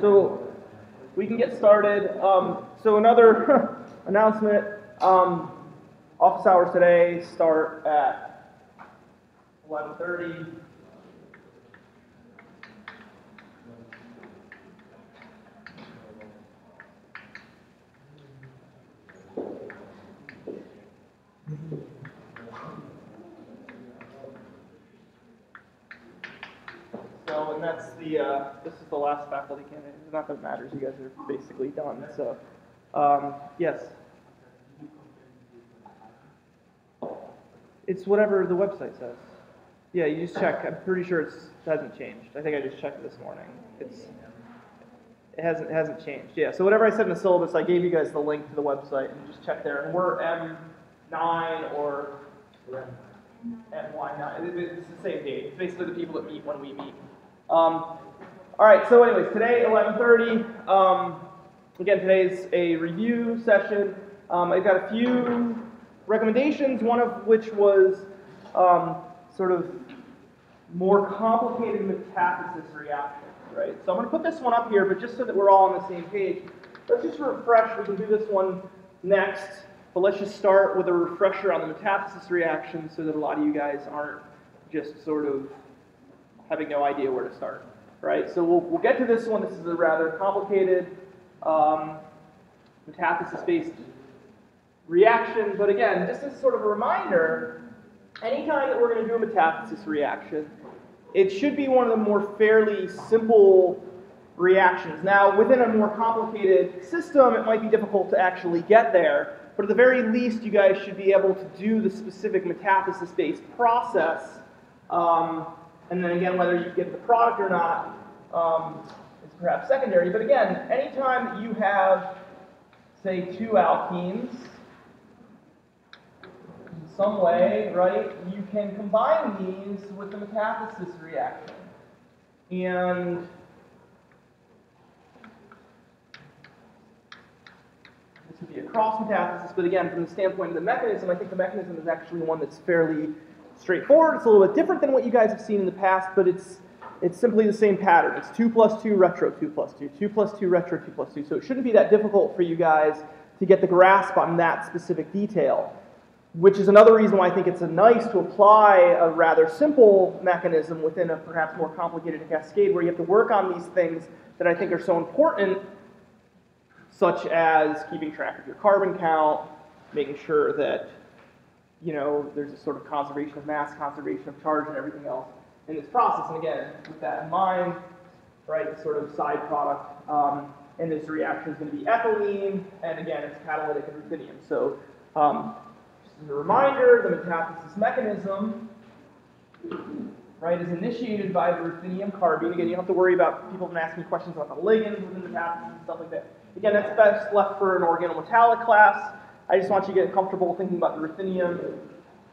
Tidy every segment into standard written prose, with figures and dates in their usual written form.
So we can get started. So another announcement. Office hours today start at 11:30. So, and that's this is the last faculty candidate. Not that it matters, you guys are basically done. So, yes. It's whatever the website says. Yeah, you just check. I'm pretty sure it hasn't changed. I think I just checked this morning. It hasn't changed. Yeah, so whatever I said in the syllabus, I gave you guys the link to the website, and just check there. And we're M9 or MY9. It's the same date. It's basically the people that meet when we meet. All right, so anyways, today, 11:30. Again, today's a review session. I've got a few recommendations, one of which was sort of more complicated metathesis reactions, right? So I'm going to put this one up here, but just so that we're all on the same page, let's just refresh. We can do this one next, but let's just start with a refresher on the metathesis reaction so that a lot of you guys aren't just sort of having no idea where to start, right? So we'll get to this one. This is a rather complicated metathesis-based reaction, but again, just as sort of a reminder, anytime that we're going to do a metathesis reaction, it should be one of the more fairly simple reactions. Now, within a more complicated system, it might be difficult to actually get there, but at the very least, you guys should be able to do the specific metathesis-based process. And then again, whether you get the product or not is perhaps secondary. But again, anytime that you have, say, two alkenes, in some way, right, you can combine these with the metathesis reaction. And this would be a cross metathesis, but again, from the standpoint of the mechanism, I think the mechanism is actually one that's fairly straightforward. It's a little bit different than what you guys have seen in the past, but it's simply the same pattern. It's 2 + 2, retro 2 + 2, 2 + 2, retro 2 + 2. So it shouldn't be that difficult for you guys to get the grasp on that specific detail, which is another reason why I think it's nice to apply a rather simple mechanism within a perhaps more complicated cascade where you have to work on these things that I think are so important, such as keeping track of your carbon count, making sure that there's a sort of conservation of mass, conservation of charge, and everything else in this process. And again, with that in mind, right, the sort of side product in this reaction is going to be ethylene, and again, it's catalytic and ruthenium. So, just as a reminder, the metathesis mechanism, right, is initiated by the ruthenium carbene. Again, you don't have to worry about people asking questions about the ligands within the metathesis and stuff like that. Again, that's best left for an organometallic class. I just want you to get comfortable thinking about the ruthenium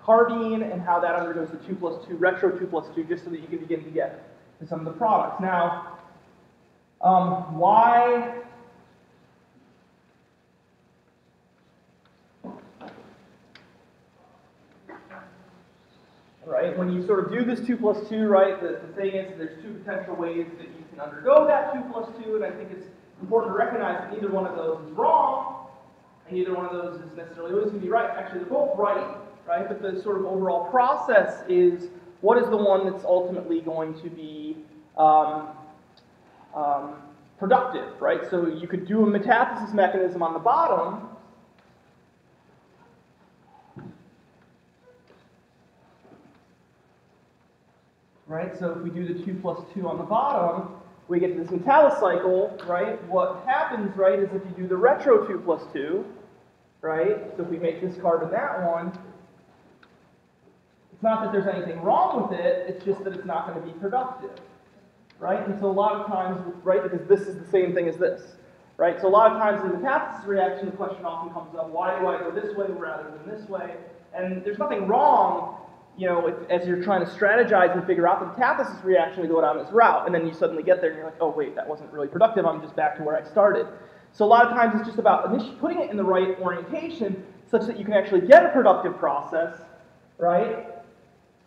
carbene and how that undergoes the 2 + 2, retro 2 + 2, just so that you can begin to get to some of the products. Now, why? Right, when you sort of do this 2 + 2, right, the thing is there's two potential ways that you can undergo that 2 + 2, and I think it's important to recognize that neither one of those is wrong, and neither one of those is necessarily always going to be right. Actually, they're both right, but the sort of overall process is what is the one that's ultimately going to be productive, right? So you could do a metathesis mechanism on the bottom, right? So if we do the 2 + 2 on the bottom, we get this metallocycle, right? What happens, right, is if you do the retro 2 + 2, right? So if we make this carbon that one, it's not that there's anything wrong with it, it's just that it's not going to be productive, right? And so a lot of times, right, because this is the same thing as this, right? So a lot of times in the metathesis reaction, the question often comes up, why do I go this way rather than this way? And there's nothing wrong, as you're trying to strategize and figure out the metathesis reaction to go down this route, and then you suddenly get there and you're like, oh wait, that wasn't really productive, I'm just back to where I started. So a lot of times it's just about putting it in the right orientation such that you can actually get a productive process, right?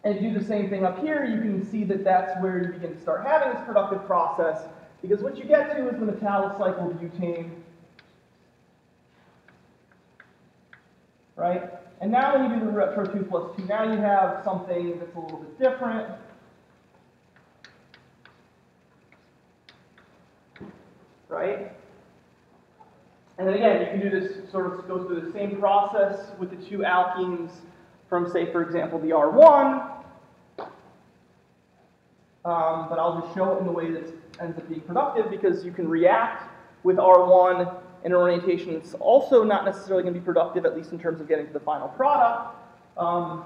And do the same thing up here, you can see that that's where you begin to start having this productive process, Because what you get to is the metallocycle butane, right? And now when you do the retro 2 plus 2, now you have something that's a little bit different. Right? And then again, you can do this, sort of go through the same process with the two alkenes from, say, for example, the R1. But I'll just show it in the way that ends up being productive, because you can react with R1 in an orientation that's also not necessarily going to be productive, at least in terms of getting to the final product. But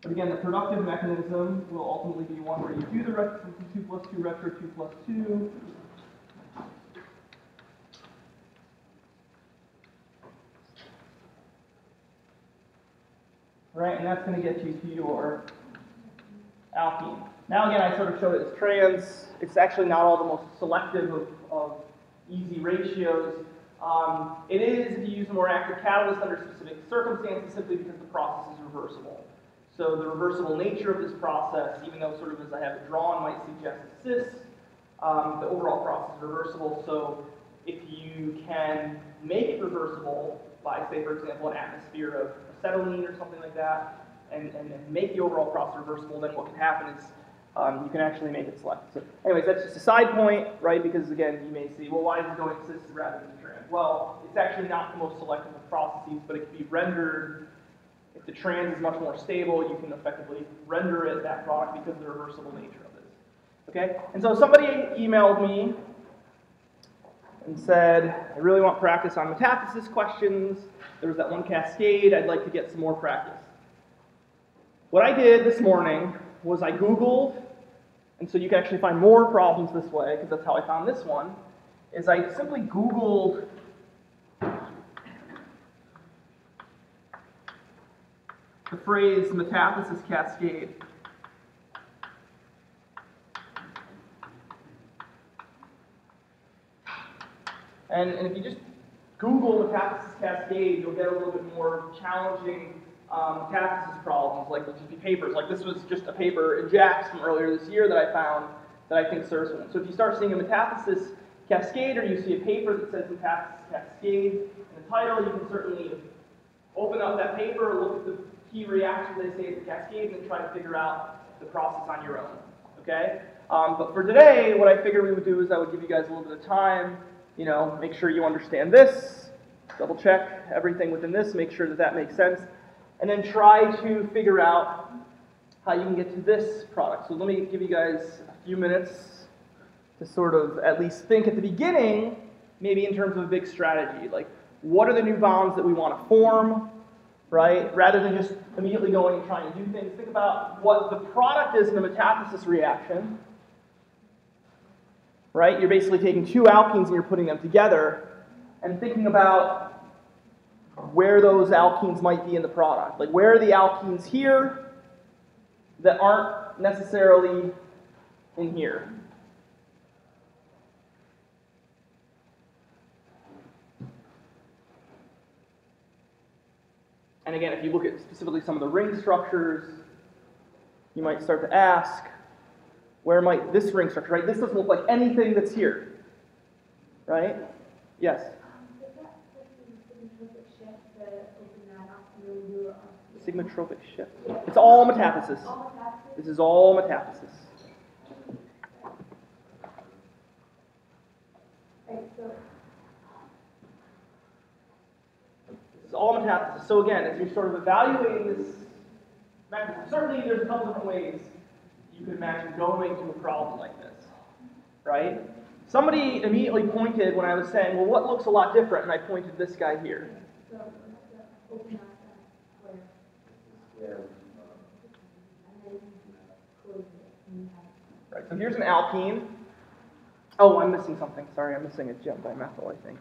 again, the productive mechanism will ultimately be one where you do the retro 2 plus 2, retro 2 plus 2. Right, and that's going to get you to your alkene. Now again, I sort of showed it as trans. It's actually not all the most selective of easy ratios. It is if you use a more active catalyst under specific circumstances, simply because the process is reversible. So the reversible nature of this process, even though sort of as I have it drawn might suggest a cis, the overall process is reversible. So if you can make it reversible by, say, for example, an atmosphere of acetylene or something like that, and make the overall process reversible, then what can happen is you can actually make it selective. So anyways, that's just a side point, right? Because again, you may see, well, why is it going cis rather than trans? Well, it's actually not the most selective of processes, but it can be rendered. If the trans is much more stable, you can effectively render it, that product, because of the reversible nature of this. Okay? And so somebody emailed me and said, I really want practice on metathesis questions. There was that one cascade. I'd like to get some more practice. What I did this morning was I Googled, and so you can actually find more problems this way, because that's how I found this one, is I simply Googled the phrase metathesis cascade. And if you just Google metathesis cascade, you'll get a little bit more challenging metathesis problems, like there'll just be papers. Like this was just a paper in JAX from earlier this year that I found that I think serves one. So if you start seeing a metathesis cascade, or you see a paper that says metathesis cascade in the title, you can certainly open up that paper, look at the key reactions they say is a cascade, and try to figure out the process on your own. Okay? But for today, what I figured we would do is I would give you guys a little bit of time, you know, make sure you understand this, double check everything within this, make sure that that makes sense, and then try to figure out how you can get to this product. So let me give you guys a few minutes to sort of at least think at the beginning, maybe in terms of a big strategy, like what are the new bonds that we want to form, right? Rather than just immediately going and trying to do things, think about what the product is in a metathesis reaction, right? You're basically taking two alkenes and you're putting them together and thinking about where those alkenes might be in the product. Like, where are the alkenes here that aren't necessarily in here? And again, if you look at specifically some of the ring structures, you might start to ask, where might this ring structure, right? This doesn't look like anything that's here, right? Yes? Sigmatropic shift. It's all metathesis. This is all metathesis. It's all metathesis. So again, as you're sort of evaluating this mechanism, certainly there's a couple different ways you could imagine going to a problem like this, right? Somebody immediately pointed when I was saying, well, what looks a lot different? And I pointed this guy here. Right, so here's an alkene. Oh, I'm missing something. Sorry, I'm missing a gem dimethyl, I think.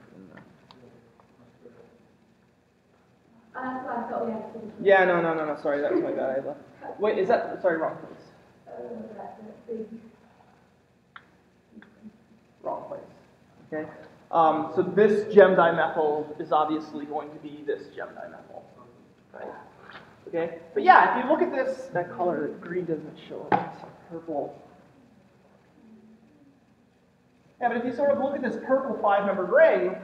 Yeah, no. Sorry, that was my bad. I left. Wait, is that? Sorry, wrong place. Wrong place. Okay. So this gem dimethyl is obviously going to be this gem dimethyl, right? Okay. But yeah, if you look at this, that color, that green doesn't show up. It's purple. Yeah, but if you sort of look at this purple 5-membered ring,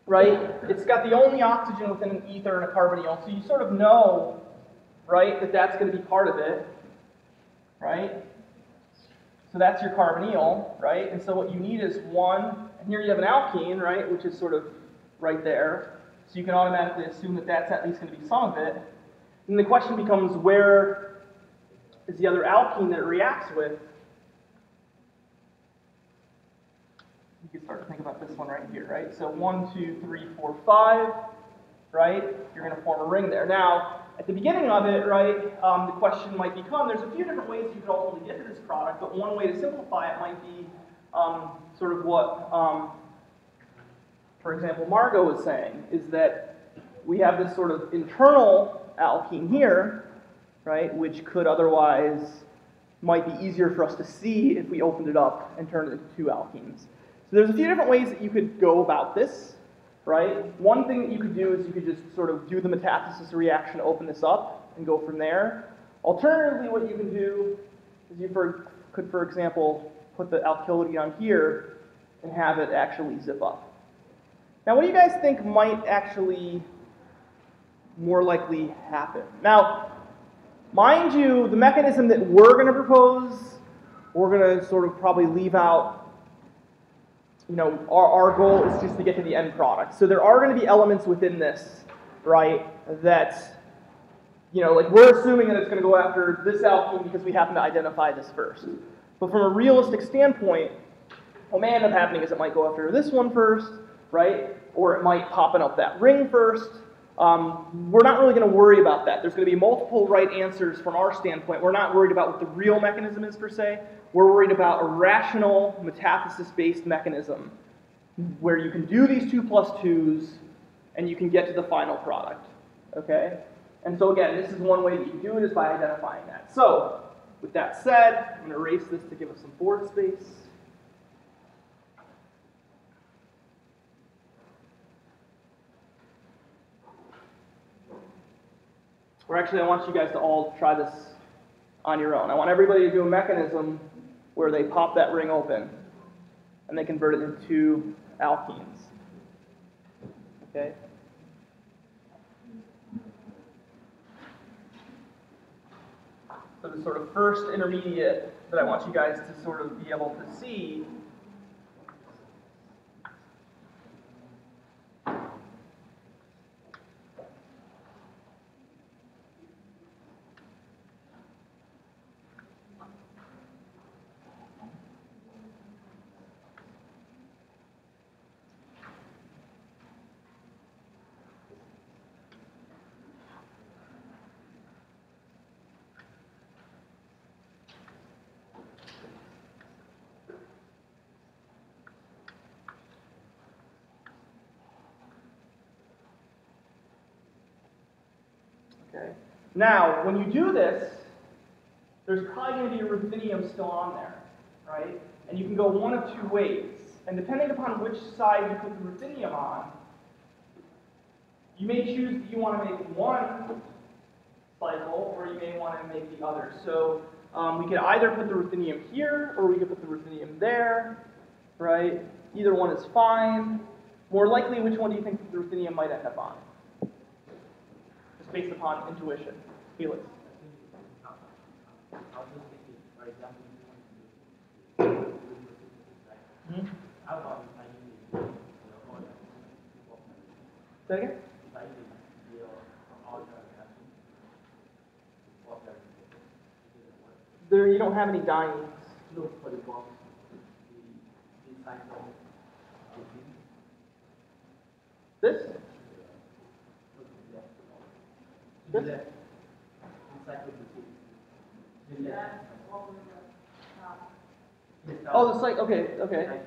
right, it's got the only oxygen within an ether and a carbonyl, so you sort of know, right, that that's going to be part of it, right? So that's your carbonyl, right? And so what you need is one, and here you have an alkene, right, which is sort of right there. So you can automatically assume that that's at least going to be some of it. And the question becomes, where is the other alkene that it reacts with? You can start to think about this one right here, right? So 1, 2, 3, 4, 5, right? You're going to form a ring there. Now, at the beginning of it, right, the question might become, there's a few different ways you could ultimately get to this product, but one way to simplify it might be sort of what, for example, Margot was saying, is that we have this sort of internal alkene here, right, which could otherwise, might be easier for us to see if we opened it up and turned it into 2 alkenes. So there's a few different ways that you could go about this. Right? One thing that you could do is you could just sort of do the metathesis reaction, open this up, and go from there. Alternatively, what you can do is you could, for example, put the alkylity on here and have it actually zip up. Now, what do you guys think might actually more likely happen? Now, mind you, the mechanism that we're going to propose, we're going to sort of probably leave out. You know, our goal is just to get to the end product. So there are going to be elements within this, right, that, you know, like we're assuming that it's going to go after this alkene because we happen to identify this first. But from a realistic standpoint, what may end up happening is it might go after this one first, right, or it might popping up that ring first. We're not really going to worry about that. There's going to be multiple right answers from our standpoint. We're not worried about what the real mechanism is per se. We're worried about a rational metathesis-based mechanism where you can do these 2 plus 2s and you can get to the final product. Okay? And so again, this is one way that you can do it is by identifying that. So, with that said, I'm going to erase this to give us some board space. Or actually, I want you guys to all try this on your own. I want everybody to do a mechanism where they pop that ring open and they convert it into 2 alkenes. Okay? So the sort of first intermediate that I want you guys to sort of be able to see . Okay. Now, when you do this, there's probably going to be a ruthenium still on there, right? And you can go one of 2 ways. And depending upon which side you put the ruthenium on, you may choose that you want to make one cycle, or you may want to make the other. So we could either put the ruthenium here, or we could put the ruthenium there, right? Either one is fine. More likely, which one do you think the ruthenium might end up on? Just based upon intuition. Felix. Hmm? Say again? There, you don't have any dienes. No, for the box, the cycle. This? The This? left. The cycle the left. Oh, the site. Okay, okay.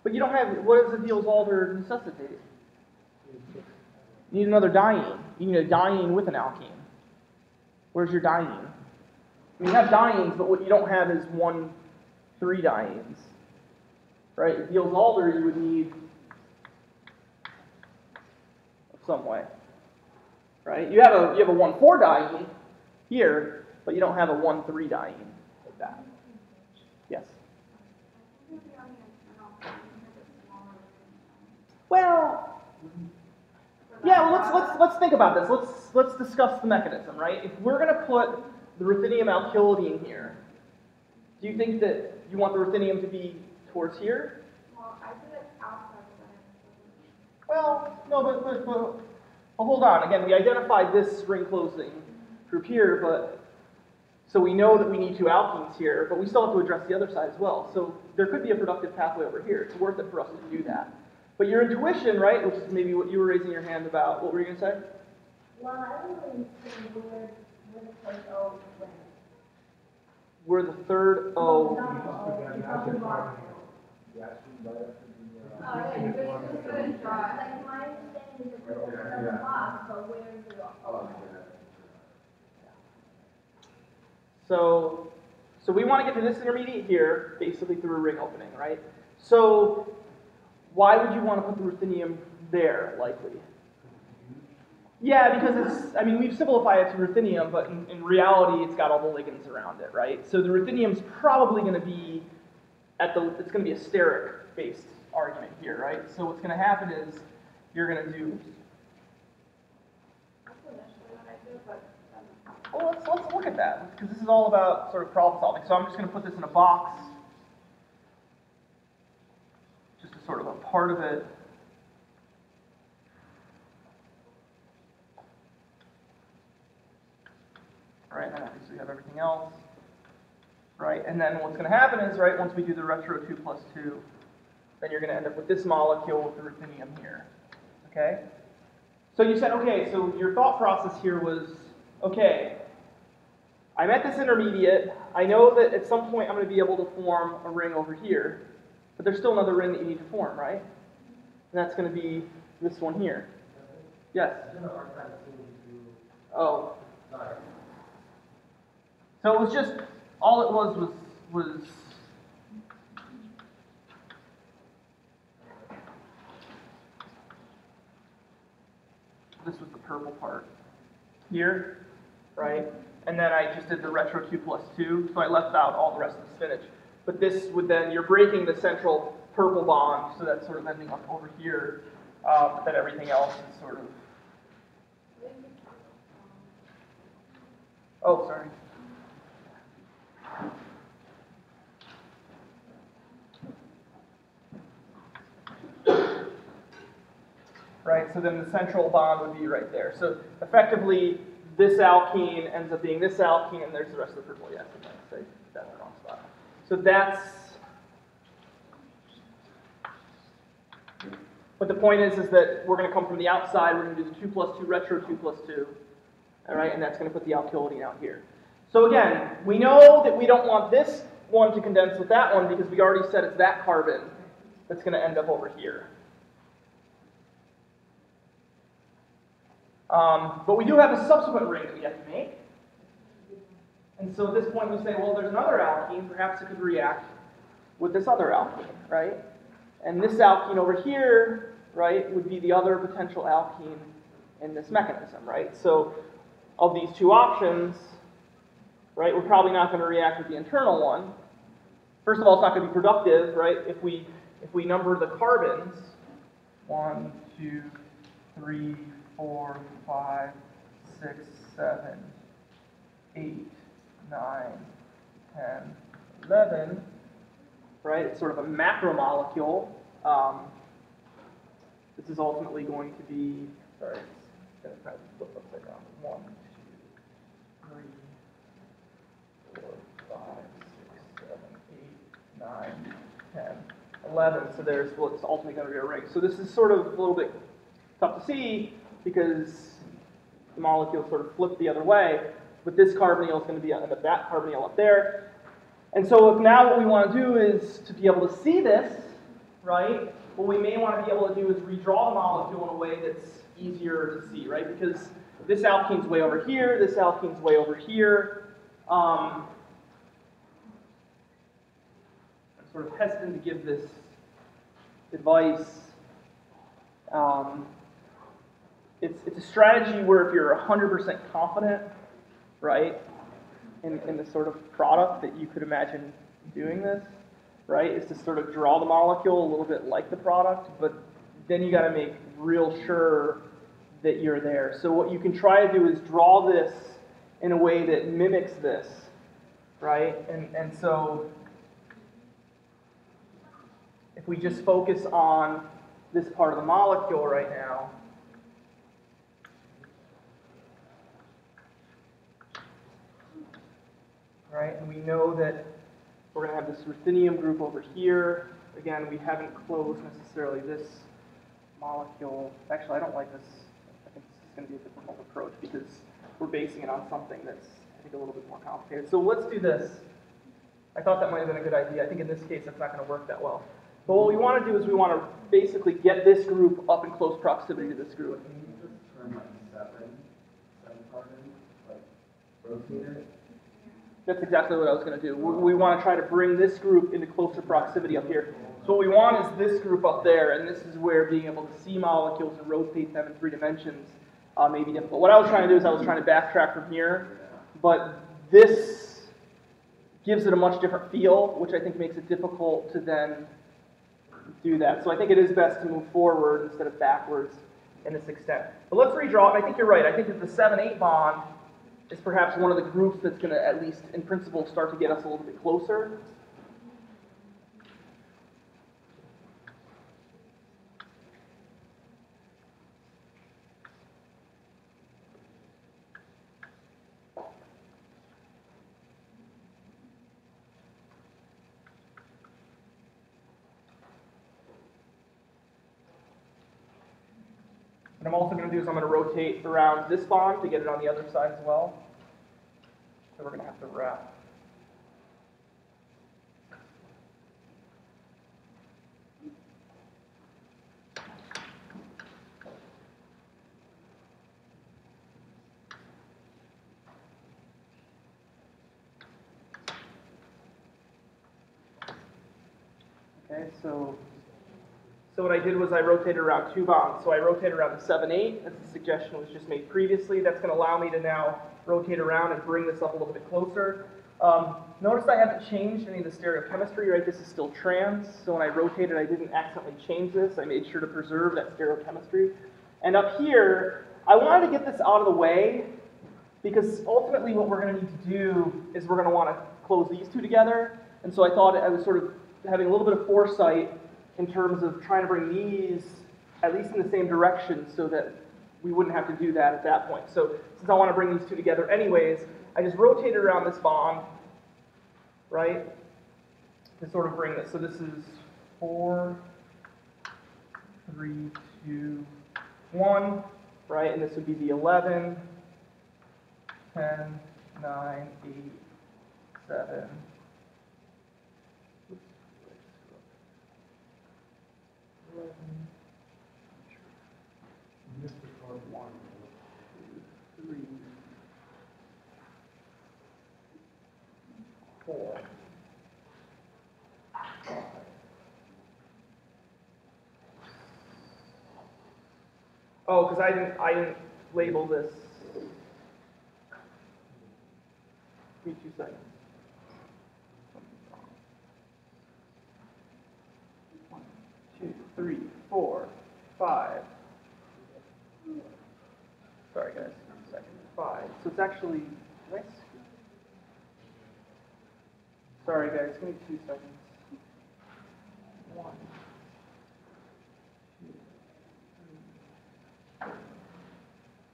But you don't have. What does the Diels alder necessitate? You need another diene. You need a diene with an alkene. Where's your diene? I mean, you have dienes, but what you don't have is 1, 3 dienes. Right? Diels alder, you would need some way. Right? You have a 1, 4 diene here, but you don't have a 1, 3 diene. that. Yes? Well, yeah, well, let's think about this. Let's discuss the mechanism, right? If we're going to put the ruthenium alkylity in here, do you think that you want the ruthenium to be towards here? Well, I did it outside the limit. Well, no, but hold on. Again, we identified this ring closing group here, but so we know that we need two alkenes here, but we still have to address the other side as well. So there could be a productive pathway over here. It's worth it for us to do that. But your intuition, right, which is maybe what you were raising your hand about, what were you going to say? Well, I was going to say where the first O went. Where the third O. Like, my understanding is that it's on the box, but where's the O? So we want to get to this intermediate here, basically through a ring opening, right? So why would you want to put the ruthenium there, likely? Yeah, because it's, I mean, we've simplified it to ruthenium, but in reality, it's got all the ligands around it, right? So the ruthenium's probably going to be it's going to be a steric-based argument here, right? So what's going to happen is you're going to do, That's initially what I do, but well, let's look at that, because this is all about sort of problem solving. So I'm just going to put this in a box, just as sort of a part of it. Right, and then obviously we have everything else. Right, and then what's going to happen is, right, once we do the retro 2 plus 2, then you're going to end up with this molecule with the ruthenium here. Okay? So you said, okay, so your thought process here was, okay, I'm at this intermediate. I know that at some point I'm going to be able to form a ring over here, but there's still another ring that you need to form, right? And that's going to be this one here. Yes? Oh. So it was just, all it was this was the purple part here, right? And then I just did the retro 2 plus 2, so I left out all the rest of the spinach. But this would then, you're breaking the central purple bond, so that's sort of ending up over here, but then everything else is sort of, oh, sorry. Right, so then the central bond would be right there. So effectively, this alkene ends up being this alkene, and there's the rest of the purple. Yeah, I say that's the wrong spot. So that's what the point is that we're going to come from the outside. We're going to do the 2 plus 2 retro 2 plus 2. All right, and that's going to put the alkylity out here. So again, we know that we don't want this one to condense with that one because we already said it's that carbon that's going to end up over here. But we do have a subsequent ring that we have to make. And so at this point we say, well, there's another alkene. Perhaps it could react with this other alkene, right? And this alkene over here, right, would be the other potential alkene in this mechanism, right? So of these two options, right, we're probably not going to react with the internal one. First of all, it's not going to be productive, right? If we number the carbons, 1, 2, 3, 4, 5, 6, 7, 8, 9, 10, 11, right? It's sort of a macromolecule. This is ultimately going to be, sorry, it's going to kind of flip upside down. 1, 2, 3, 4, 5, 6, 7, 8, 9, 10, 11. So there's what's ultimately going to be a ring. So this is sort of a little bit tough to see because the molecule sort of flipped the other way, but this carbonyl is going to be end up that carbonyl up there. And so if now what we want to do is to be able to see this, right, what we may want to be able to do is redraw the molecule in a way that's easier to see, right, because this alkene's way over here, this alkene's way over here. I'm sort of hesitant to give this advice. It's a strategy where if you're 100% confident, right, in the sort of product that you could imagine doing this, right, is to sort of draw the molecule a little bit like the product, but then you got to make real sure that you're there. So what you can try to do is draw this in a way that mimics this, right? And so if we just focus on this part of the molecule right now, right, and we know that we're going to have this ruthenium group over here. Again, we haven't closed necessarily this molecule. Actually, I don't like this. I think this is going to be a difficult approach because we're basing it on something that's, I think, a little bit more complicated. So let's do this. I thought that might have been a good idea. I think in this case, that's not going to work that well. But what we want to do is we want to basically get this group up in close proximity to this group. Can you just turn like seven carbon, like rotate it? That's exactly what I was going to do. We want to try to bring this group into closer proximity up here. So what we want is this group up there, and this is where being able to see molecules and rotate them in 3 dimensions may be difficult. What I was trying to do is I was trying to backtrack from here, but this gives it a much different feel, which I think makes it difficult to then do that. So I think it is best to move forward instead of backwards in this extent. But let's redraw it, and I think you're right. I think that the 7-8 bond is perhaps one of the groups that's going to, at least in principle, start to get us a little bit closer. What I'm also going to do is I'm going to rotate around this bond to get it on the other side as well. So we're going to have to wrap. Okay, so what I did was I rotated around 2 bonds. So I rotated around the 7-8, as the suggestion was just made previously. That's going to allow me to now rotate around and bring this up a little bit closer. Notice I haven't changed any of the stereochemistry, right? This is still trans, so when I rotated, I didn't accidentally change this. I made sure to preserve that stereochemistry. And up here, I wanted to get this out of the way, because ultimately what we're going to need to do is we're going to want to close these 2 together. And so I thought I was sort of having a little bit of foresight in terms of trying to bring these at least in the same direction so that we wouldn't have to do that at that point. So since I want to bring these 2 together anyways, I just rotated around this bond, right, to sort of bring this. So this is 4, 3, 2, 1, right, and this would be the 11, 10, 9, 8, 7, One, two, 3, 4, 5. Oh, because I didn't label this. Give me 2 seconds. 1, 2, 3, 4, 5. Sorry guys, 1 second. 5. So it's actually, did I skip? Sorry guys, give me 2 seconds. 1, 2, 3.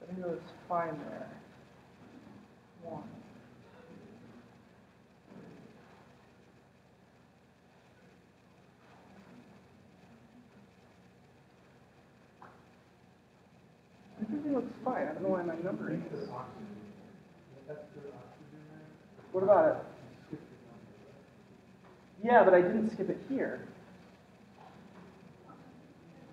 I think it was fine there. 1. Everything looks fine. I don't know why my numbering is. What about it? Yeah, but I didn't skip it here.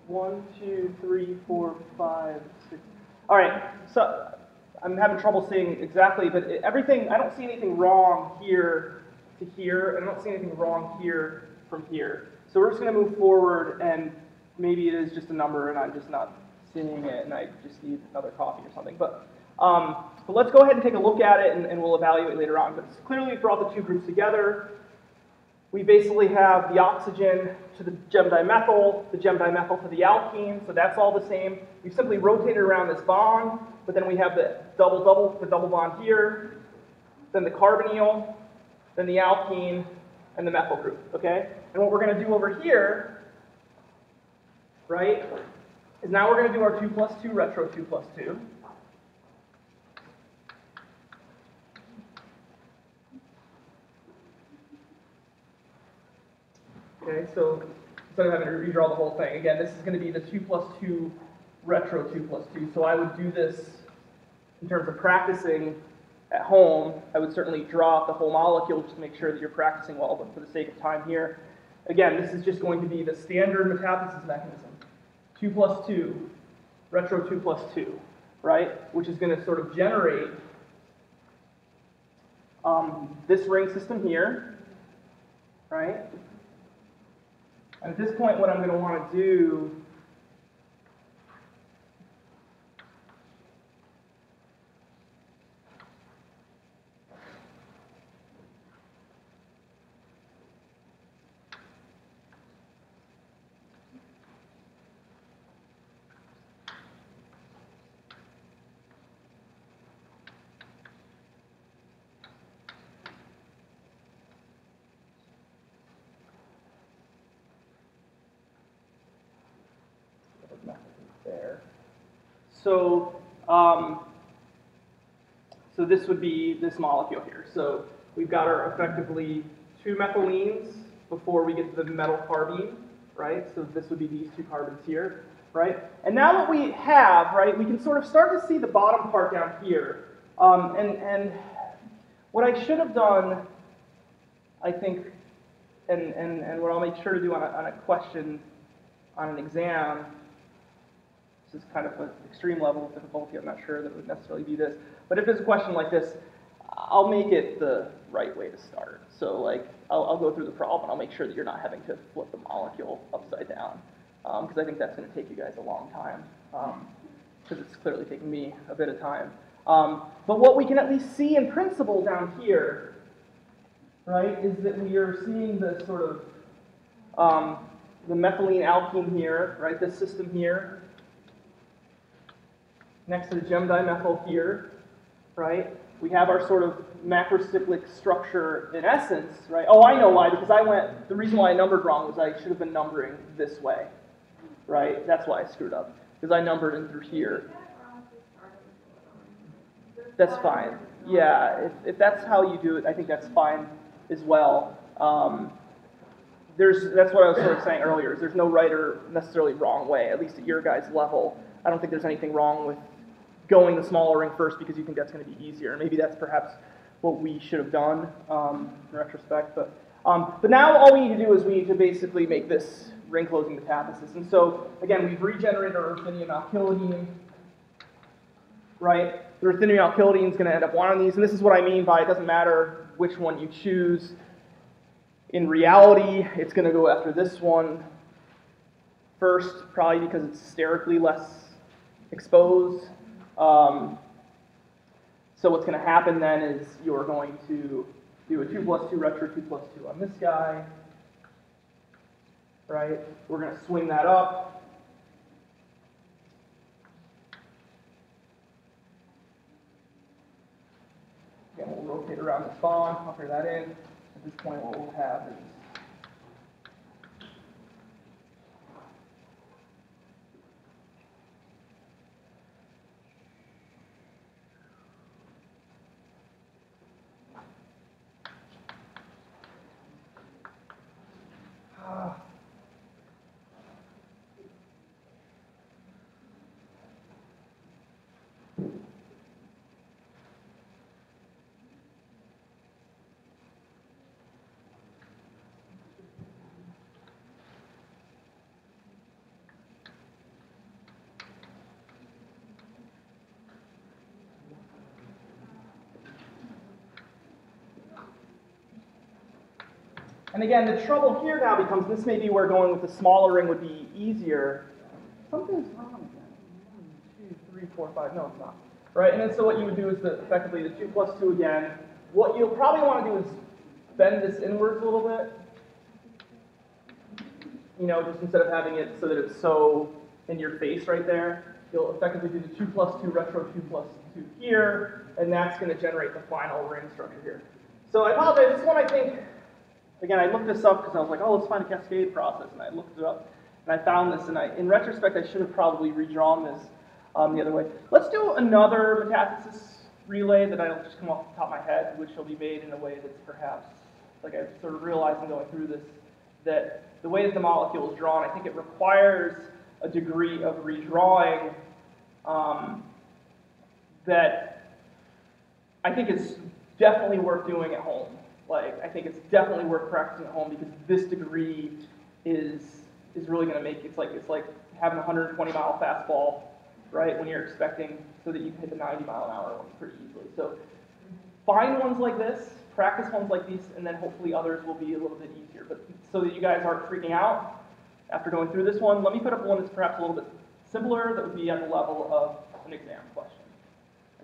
1, 2, 3, 4, 5, 6. All right, so I'm having trouble seeing exactly, but everything, I don't see anything wrong here to here, and I don't see anything wrong here from here. So we're just going to move forward, and maybe it is just a number, and I'm just not seeing it, and I just need another coffee or something. But But let's go ahead and take a look at it, and we'll evaluate later on. But clearly, we brought the two groups together. We basically have the oxygen to the gem dimethyl, the gem dimethyl to the alkene, so that's all the same. We simply rotated around this bond, but then we have the double bond here, then the carbonyl, then the alkene, and the methyl group, okay? And what we're going to do over here, right, is now we're going to do our 2 + 2 retro 2 + 2. Okay, so instead of having to redraw the whole thing, again, this is going to be the 2 + 2 retro 2 + 2. So I would do this in terms of practicing at home. I would certainly draw out the whole molecule just to make sure that you're practicing well, but for the sake of time here, again, this is just going to be the standard metathesis mechanism. 2 + 2, retro 2 + 2, right? Which is going to sort of generate this ring system here, right? And at this point, what I'm going to want to do there. So, so this would be this molecule here. So we've got our effectively 2 methylenes before we get to the metal carbene, right? So this would be these 2 carbons here, right? And now what we have, right, we can sort of start to see the bottom part down here. And what I should have done, I think, and what I'll make sure to do on a question on an exam, this is kind of an extreme level of difficulty, I'm not sure that it would necessarily be this, but if there's a question like this, I'll make it the right way to start. So like, I'll go through the problem, and I'll make sure that you're not having to flip the molecule upside down, because I think that's going to take you guys a long time, because it's clearly taking me a bit of time. But what we can at least see in principle down here, right, is that we are seeing the sort of, the methylene alkene here, right, this system here, next to the gem dimethyl here, right? We have our sort of macrocyclic structure in essence, right? Oh, I know why, because the reason why I numbered wrong was I should have been numbering this way, right? That's why I screwed up, because I numbered in through here. That's fine. Yeah, if that's how you do it, I think that's fine as well. That's what I was sort of saying earlier, is there's no right or necessarily wrong way, at least at your guys' level. I don't think there's anything wrong with going the smaller ring first because you think that's going to be easier. Maybe that's perhaps what we should have done in retrospect. But now all we need to do is we need to basically make this ring closing metathesis. And so, again, we've regenerated our ruthenium alkylidine, right? The ruthenium alkylidine is going to end up one of these. And this is what I mean by it doesn't matter which one you choose. In reality, it's going to go after this one first, probably because it's sterically less exposed. So what's going to happen then is you're going to do a 2 + 2 retro 2 + 2 on this guy, right? We're going to swing that up. Again, we'll rotate around this bond, pucker that in. At this point, what we'll have is and again, the trouble here now becomes, this may be where going with the smaller ring would be easier. Something's wrong again. 1, 2, 3, 4, 5. No, it's not. right? And then so what you would do is effectively the 2 plus 2 again. What you'll probably want to do is bend this inwards a little bit. You know, just instead of having it so that it's so in your face right there, you'll effectively do the 2 plus 2 retro 2 plus 2 here, and that's going to generate the final ring structure here. So I apologize, this one I think, again, I looked this up because I was like, oh, let's find a cascade process, and I looked it up, and I found this, and in retrospect, I should have probably redrawn this the other way. Let's do another metathesis relay that I'll just come off the top of my head, which will be made in a way that's perhaps, like I sort of realized in going through this, that the way that the molecule is drawn, I think it requires a degree of redrawing that I think is definitely worth doing at home. Like, I think it's definitely worth practicing at home because this degree is really going to make it's like having a 120-mile fastball, right? When you're expecting so that you can hit the 90-mile-an-hour one pretty easily. So find ones like this, practice ones like these, and then hopefully others will be a little bit easier. But so that you guys aren't freaking out after going through this one, let me put up one that's perhaps a little bit simpler that would be at the level of an exam question.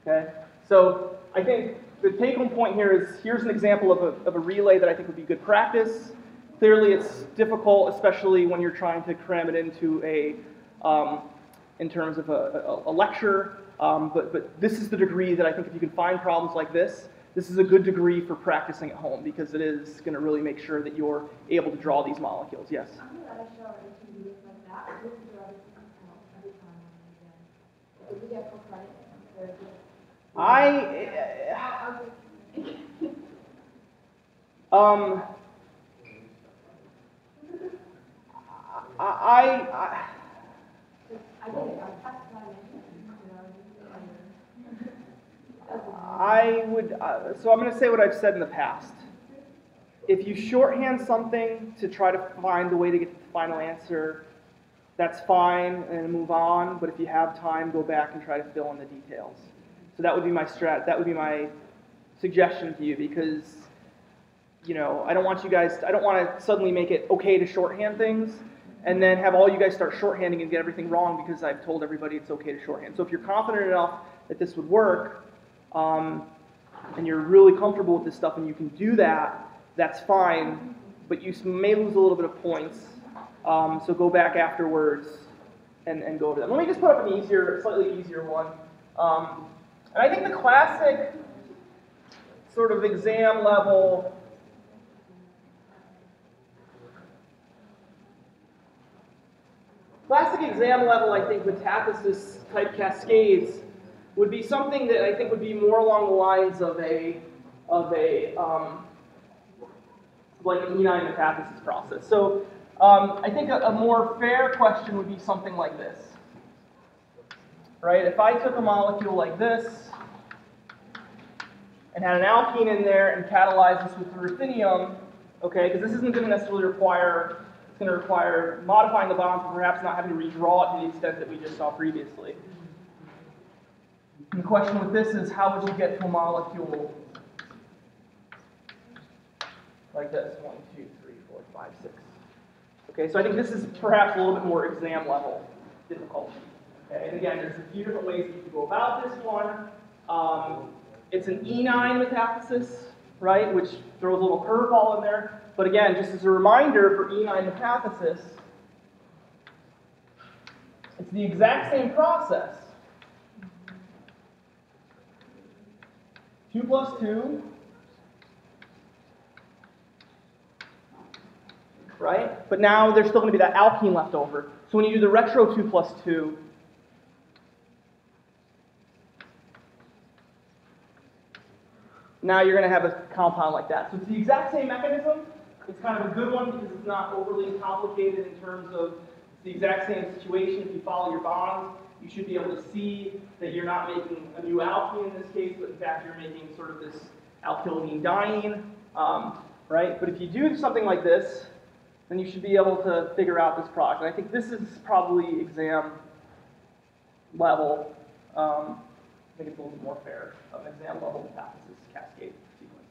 Okay? So I think the take-home point here is here's an example of a relay that I think would be good practice. Clearly it's difficult, especially when you're trying to cram it into in terms of a lecture, but this is the degree that I think if you can find problems like this is a good degree for practicing at home because it is going to really make sure that you're able to draw these molecules. Yes? I'm not sure if you do it like that. This is the other thing every time. If you get full credit, it's very good. I would, so I'm going to say what I've said in the past. If you shorthand something to try to find the way to get to the final answer, that's fine and move on, but if you have time, go back and try to fill in the details. So that would be my that would be my suggestion to you because, you know, I don't want to suddenly make it okay to shorthand things and then have all you guys start shorthanding and get everything wrong because I've told everybody it's okay to shorthand. So if you're confident enough that this would work, and you're really comfortable with this stuff and you can do that, that's fine, but you may lose a little bit of points. So go back afterwards and go over them. Let me just put up an slightly easier one. And I think the classic sort of exam level I think metathesis type cascades would be something that I think would be more along the lines of like an E9 metathesis process. So I think a more fair question would be something like this, right? If I took a molecule like this and had an alkene in there and catalyzed this with ruthenium, okay, because this isn't going to necessarily require, it's going to require modifying the bonds, but perhaps not having to redraw it to the extent that we just saw previously. And the question with this is, how would you get to a molecule like this? 1, 2, 3, 4, 5, 6. Okay, so I think this is perhaps a little bit more exam level difficulty. Okay, and again, there's a few different ways that you can go about this one. It's an E9 metathesis, right, which throws a little curveball in there. But again, just as a reminder for E9 metathesis, it's the exact same process. 2 plus 2, right? But now there's still going to be that alkene left over. So when you do the retro 2 plus 2, now you're going to have a compound like that. So it's the exact same mechanism. It's kind of a good one because it's not overly complicated in terms of the exact same situation. If you follow your bonds, you should be able to see that you're not making a new alkene in this case, but in fact you're making sort of this alkylene diene, right? But if you do something like this, then you should be able to figure out this product. And I think this is probably exam level. I think it's a little bit more fair of an exam level metathesis cascade sequence.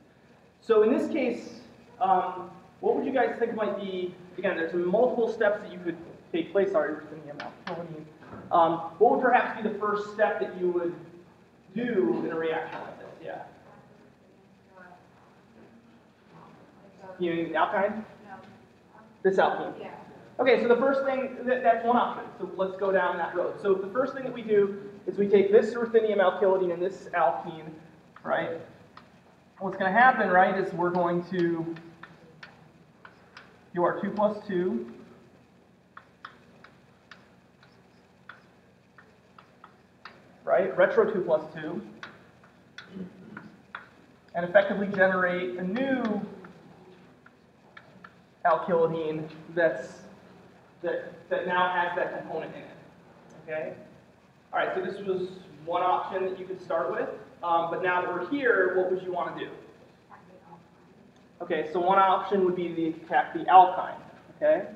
So in this case, what would you guys think might be, again, there's multiple steps that you could take place. Sorry, we're thinking about what would perhaps be the first step that you would do in a reaction like this? Yeah. You mean the alkyne? This alkene. Yeah. Okay, so the first thing, that's one option. So let's go down that road. So the first thing that we do is we take this ruthenium alkylidine and this alkene, right? What's going to happen, right, is we're going to do our 2 plus 2. Right, retro 2 plus 2. And effectively generate a new alkylidine that now has that component in it. Okay? All right, so this was one option that you could start with. But now that we're here, what would you want to do? Okay, so one option would be to attack the alkyne. Okay?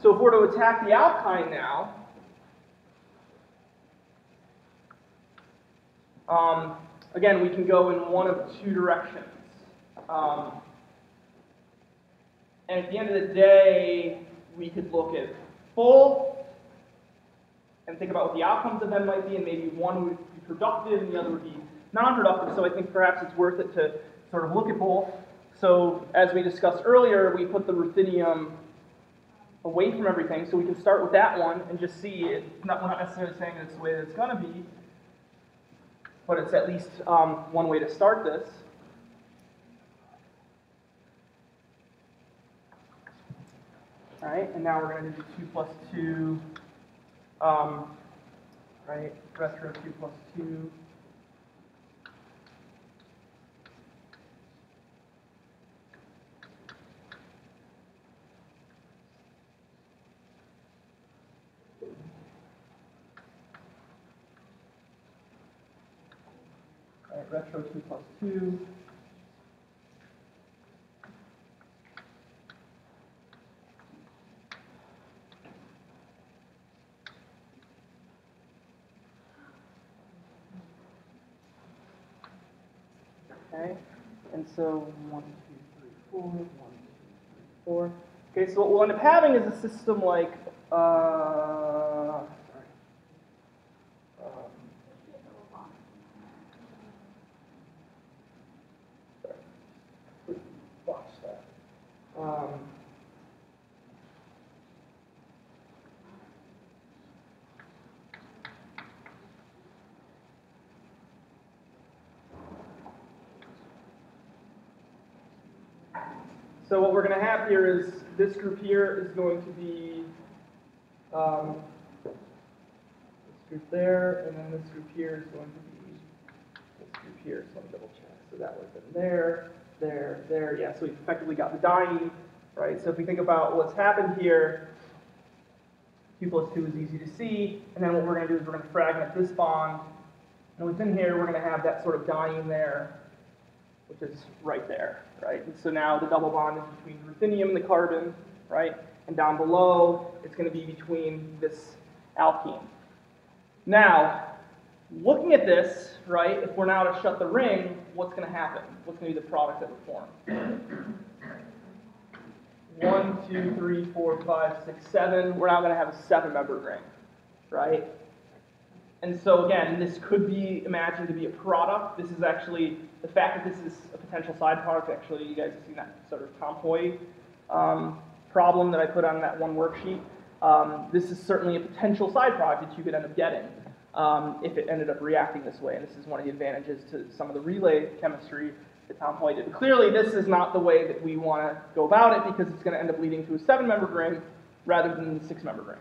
So if we're to attack the alkyne now, again, we can go in one of two directions. And at the end of the day, we could look at both and think about what the outcomes of them might be, and maybe one would be productive and the other would be non-productive. So I think perhaps it's worth it to sort of look at both. So as we discussed earlier, we put the ruthenium away from everything, so we can start with that one and just see it. We're not necessarily saying it's the way that it's going to be, but it's at least one way to start this. All right, and now we're going to do 2 plus 2, right, retro 2 plus 2. All right, retro 2 plus 2. Okay, and so 1, 2, 3, 4, 1, 2, 3, 4. Okay, so what we'll end up having is a system like, sorry. Watch that. So what we're going to have here is this group here is going to be this group there, and then this group here is going to be this group here. So let me double check. So that would have been there, there, there. Yeah, so we've effectively got the diene, right? So if we think about what's happened here, 2 plus 2 is easy to see, and then what we're going to do is we're going to fragment this bond, and within here we're going to have that sort of diene there, which is right there, right? And so now the double bond is between the ruthenium and the carbon, right? And down below, it's going to be between this alkene. Now, looking at this, right, if we're now to shut the ring, what's going to happen? What's going to be the product that would form? 1, 2, 3, 4, 5, 6, 7. We're now going to have a 7-membered ring, right? And so again, this could be imagined to be a product. This is actually, the fact that this is a potential side product, actually, you guys have seen that sort of Tom Hoy problem that I put on that one worksheet. This is certainly a potential side product that you could end up getting if it ended up reacting this way. And this is one of the advantages to some of the relay chemistry that Tom Hoy did. But clearly, this is not the way that we want to go about it because it's going to end up leading to a 7-membered ring rather than the 6-membered ring.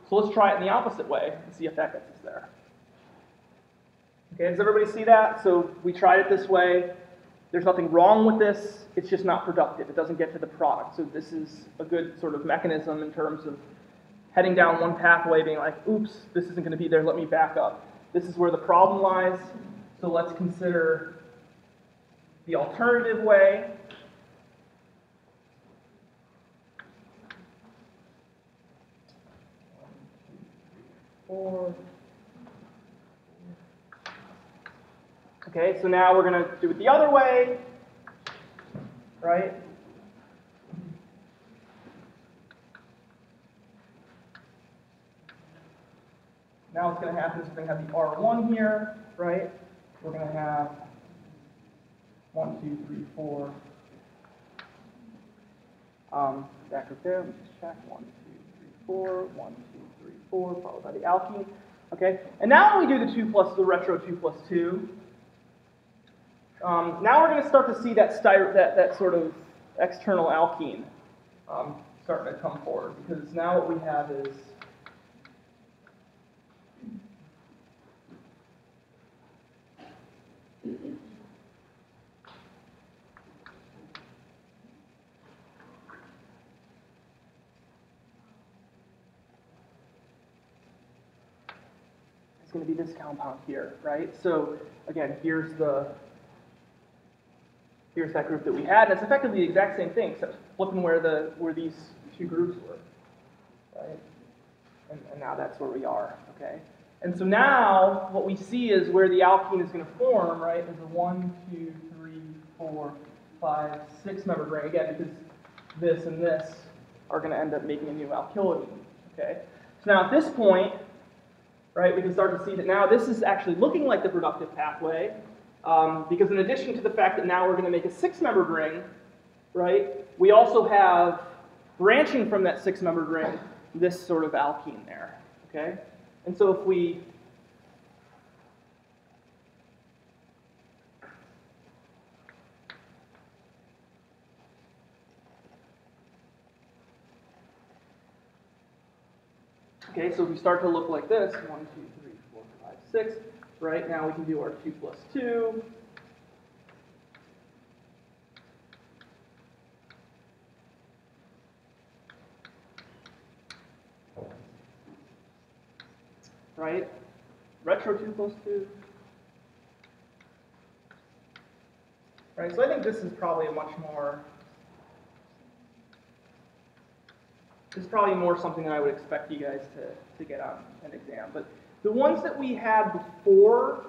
So let's try it in the opposite way and see if that gets us there. Okay, does everybody see that? So we tried it this way. There's nothing wrong with this. It's just not productive. It doesn't get to the product. So this is a good sort of mechanism in terms of heading down one pathway, being like, oops, this isn't going to be there. Let me back up. This is where the problem lies. So let's consider the alternative way. Four. Okay, so now we're going to do it the other way, right? now what's going to happen is we're going to have the R1 here, right? We're going to have 1, 2, 3, 4. That group there, let me just check. 1, 2, 3, 4. 1, 2, 3, 4, followed by the alkene. Okay, and now when we do the 2 plus the retro 2 plus 2, now we're going to start to see that sort of external alkene starting to come forward, because now what we have is it's going to be this compound here, right? So again, here's that group that we had, and it's effectively the exact same thing, except flipping where these two groups were, right? And now that's where we are, okay? And so now what we see is where the alkene is going to form, right? Is a 1, 2, 3, 4, 5, 6 membered ring, again, because this and this are going to end up making a new alkylidene, okay? So now at this point, right, we can start to see that now this is actually looking like the productive pathway, because in addition to the fact that now we're going to make a 6-membered ring, right, we also have, branching from that 6-membered ring, this sort of alkene there, okay? And so if we start to look like this, 1, 2, 3, 4, 5, 6, right? Now we can do our 2 plus 2. Right? Retro 2 plus 2. Right? So I think this is probably a much more, this is probably more something that I would expect you guys to get on an exam. But the ones that we had before,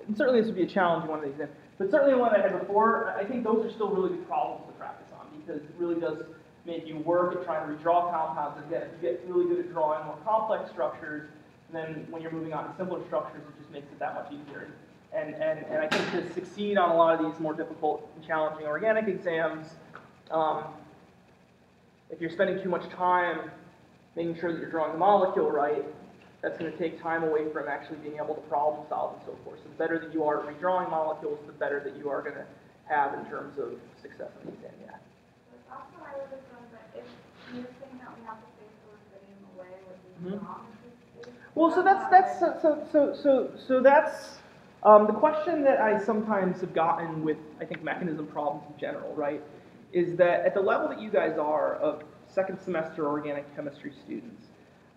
and certainly this would be a challenging one of the exams, but certainly the one I had before, I think those are still really good problems to practice on, because it really does make you work at trying to redraw compounds. And again, if you get really good at drawing more complex structures, then when you're moving on to simpler structures, it just makes it that much easier. And I think to succeed on a lot of these more difficult and challenging organic exams, if you're spending too much time making sure that you're drawing the molecule right, that's going to take time away from actually being able to problem solve and so forth. So the better that you are at redrawing molecules, the better that you are going to have in terms of success in the exam. Yeah. Also, I would have done that if you're saying that we have to face the rubidium away with the geometry. Well, so that's the question that I sometimes have gotten with, I think, mechanism problems in general, right? Is that at the level that you guys are of second semester organic chemistry students,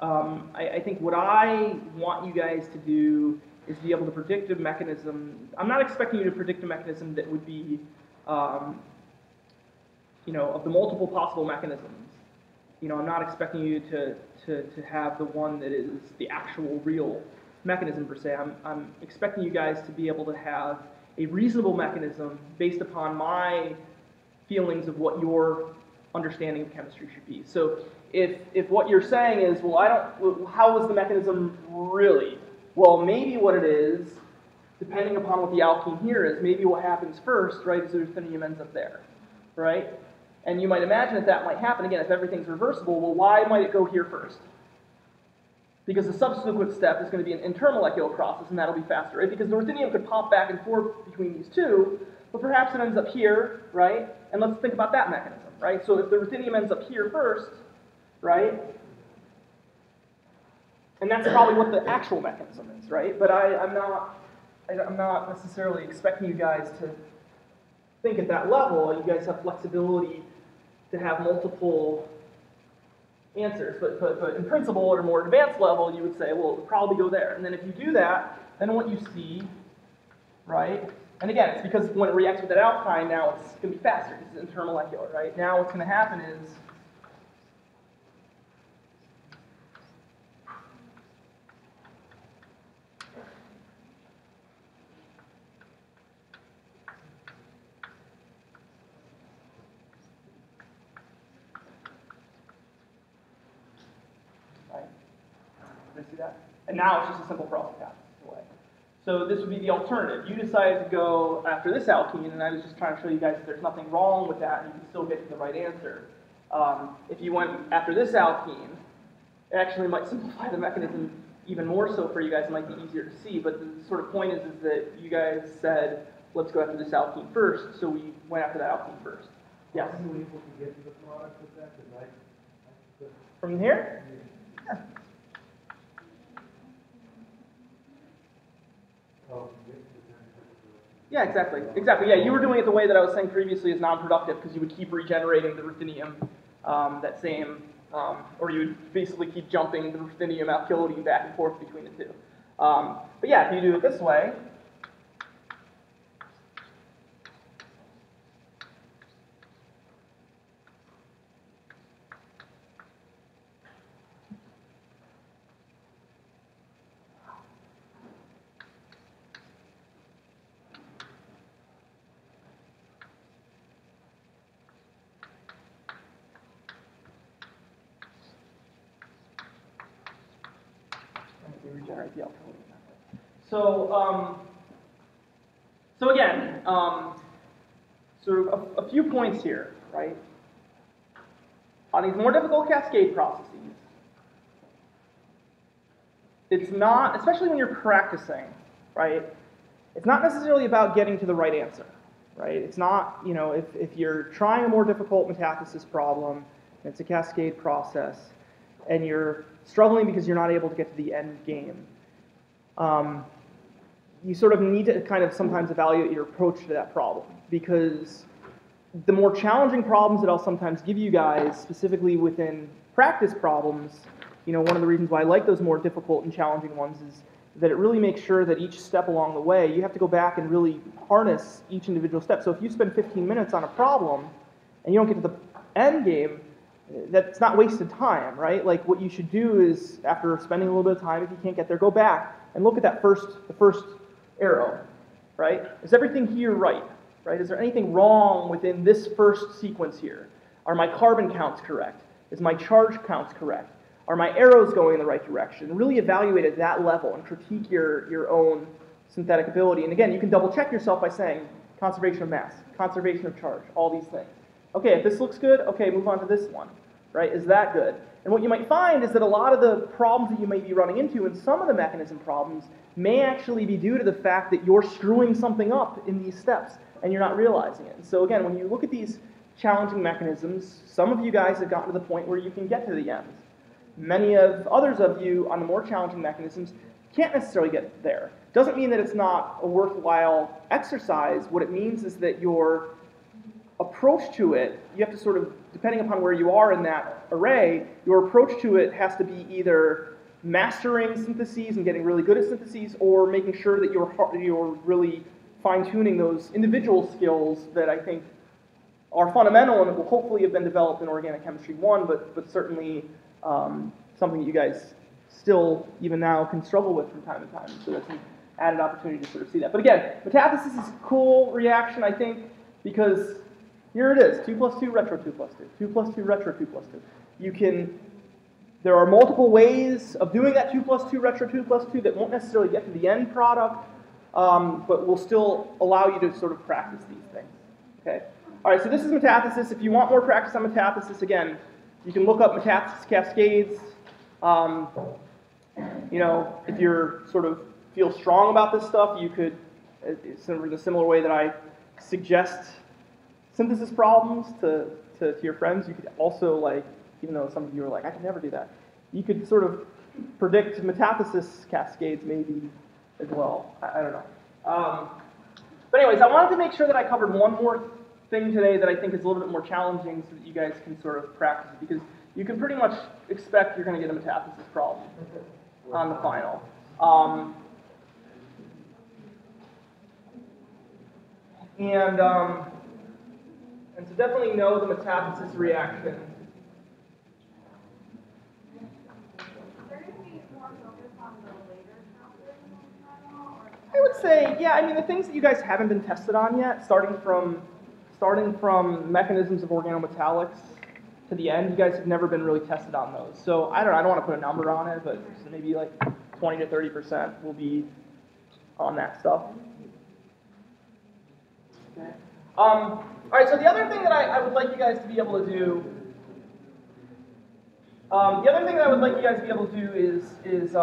I think what I want you guys to do is be able to predict a mechanism. I'm not expecting you to predict a mechanism that would be, of the multiple possible mechanisms. I'm not expecting you to have the one that is the actual real mechanism per se. I'm expecting you guys to be able to have a reasonable mechanism based upon my feelings of what your understanding of chemistry should be. So if what you're saying is, how is the mechanism really? Well, maybe what it is, depending upon what the alkene here is, maybe what happens first, right, is the ruthenium ends up there, right? And you might imagine that might happen, again, if everything's reversible. Well, why might it go here first? Because the subsequent step is going to be an intermolecular process, and that'll be faster, right? Because the ruthenium could pop back and forth between these two, but perhaps it ends up here, right? And let's think about that mechanism, right? So if the ruthenium ends up here first, right? And that's probably what the actual mechanism is, right? But I'm not necessarily expecting you guys to think at that level. You guys have flexibility to have multiple answers, but in principle, at a more advanced level, you would say, well, it would probably go there. And then if you do that, then what you see, right? And again, it's because when it reacts with that alkyne, now it's going to be faster. This is intermolecular, right? Now what's going to happen is, right? Did I see that? And now it's just a simple cross-metathesis away. So this would be the alternative. You decided to go after this alkene, and I was just trying to show you guys that there's nothing wrong with that, and you can still get to the right answer. If you went after this alkene, it actually might simplify the mechanism even more so for you guys. It might be easier to see, but the sort of point is that you guys said, let's go after this alkene first, so we went after that alkene first. Yes? Are you able to get to the product with that? Because I could. From here? Yeah. Oh, Yeah, exactly. Exactly. Yeah, you were doing it the way that I was saying previously as non-productive, because you would keep regenerating the ruthenium, that same, or you would basically keep jumping the ruthenium alkylidine back and forth between the two. But yeah, if you do it this way, we regenerate the alkylidine that way. So again, sort of a few points here, right? On these more difficult cascade processes, it's not, especially when you're practicing, right? It's not necessarily about getting to the right answer, right? It's not, you know, if you're trying a more difficult metathesis problem, and it's a cascade process, and you're struggling because you're not able to get to the end game, you sort of need to kind of sometimes evaluate your approach to that problem, because the more challenging problems that I'll sometimes give you guys, specifically within practice problems, you know, one of the reasons why I like those more difficult and challenging ones is that it really makes sure that each step along the way, you have to go back and really harness each individual step. So if you spend 15 minutes on a problem and you don't get to the end game, that's not wasted time, right? Like what you should do is, after spending a little bit of time, if you can't get there, go back and look at the first arrow, right? Is everything here right? Right? Is there anything wrong within this first sequence here? Are my carbon counts correct? Is my charge counts correct? Are my arrows going in the right direction? Really evaluate at that level and critique your own synthetic ability. And again, you can double check yourself by saying conservation of mass, conservation of charge, all these things. Okay, if this looks good, okay, move on to this one, right? Is that good? And what you might find is that a lot of the problems that you may be running into, and some of the mechanism problems, may actually be due to the fact that you're screwing something up in these steps and you're not realizing it. And so again, when you look at these challenging mechanisms, some of you guys have gotten to the point where you can get to the end. Many of others of you on the more challenging mechanisms can't necessarily get there. Doesn't mean that it's not a worthwhile exercise. What it means is that your approach to it, you have to sort of, depending upon where you are in that array, your approach to it has to be either mastering syntheses and getting really good at syntheses, or making sure that you're really fine-tuning those individual skills that I think are fundamental and will hopefully have been developed in Organic Chemistry 1, but certainly something that you guys still, even now, can struggle with from time to time. So that's an added opportunity to sort of see that. But again, metathesis is a cool reaction, I think, because here it is, 2 plus 2, retro 2 plus 2, 2 plus 2, retro 2 plus 2. There are multiple ways of doing that 2 plus 2, retro 2 plus 2 that won't necessarily get to the end product, but will still allow you to sort of practice these things. Okay? All right, so this is metathesis. If you want more practice on metathesis, again, you can look up metathesis cascades. You know, if you're sort of feel strong about this stuff, you could, in a similar way that I suggest synthesis problems to your friends, you could also, like, even though some of you are like, I could never do that, you could sort of predict metathesis cascades maybe as well. I don't know. But anyways, I wanted to make sure that I covered one more thing today that I think is a little bit more challenging so that you guys can sort of practice it, because you can pretty much expect you're going to get a metathesis problem on the final. And so definitely know the metathesis reaction. I would say, yeah, I mean, the things that you guys haven't been tested on yet, starting from mechanisms of organometallics to the end, you guys have never been really tested on those. So I don't want to put a number on it, but maybe like 20 to 30% will be on that stuff. Okay. All right, so the other thing that I would like you guys to be able to do, is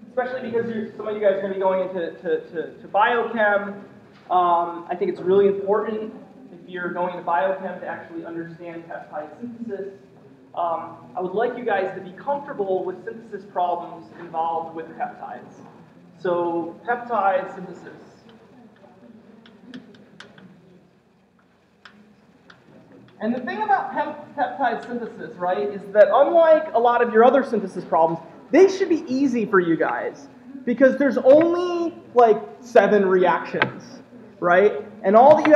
especially because some of you guys are going to be going into biochem, I think it's really important if you're going to biochem to actually understand peptide synthesis. I would like you guys to be comfortable with synthesis problems involved with peptides. So, peptide synthesis. And the thing about peptide synthesis, right, is that unlike a lot of your other synthesis problems, they should be easy for you guys because there's only like 7 reactions, right? And all that you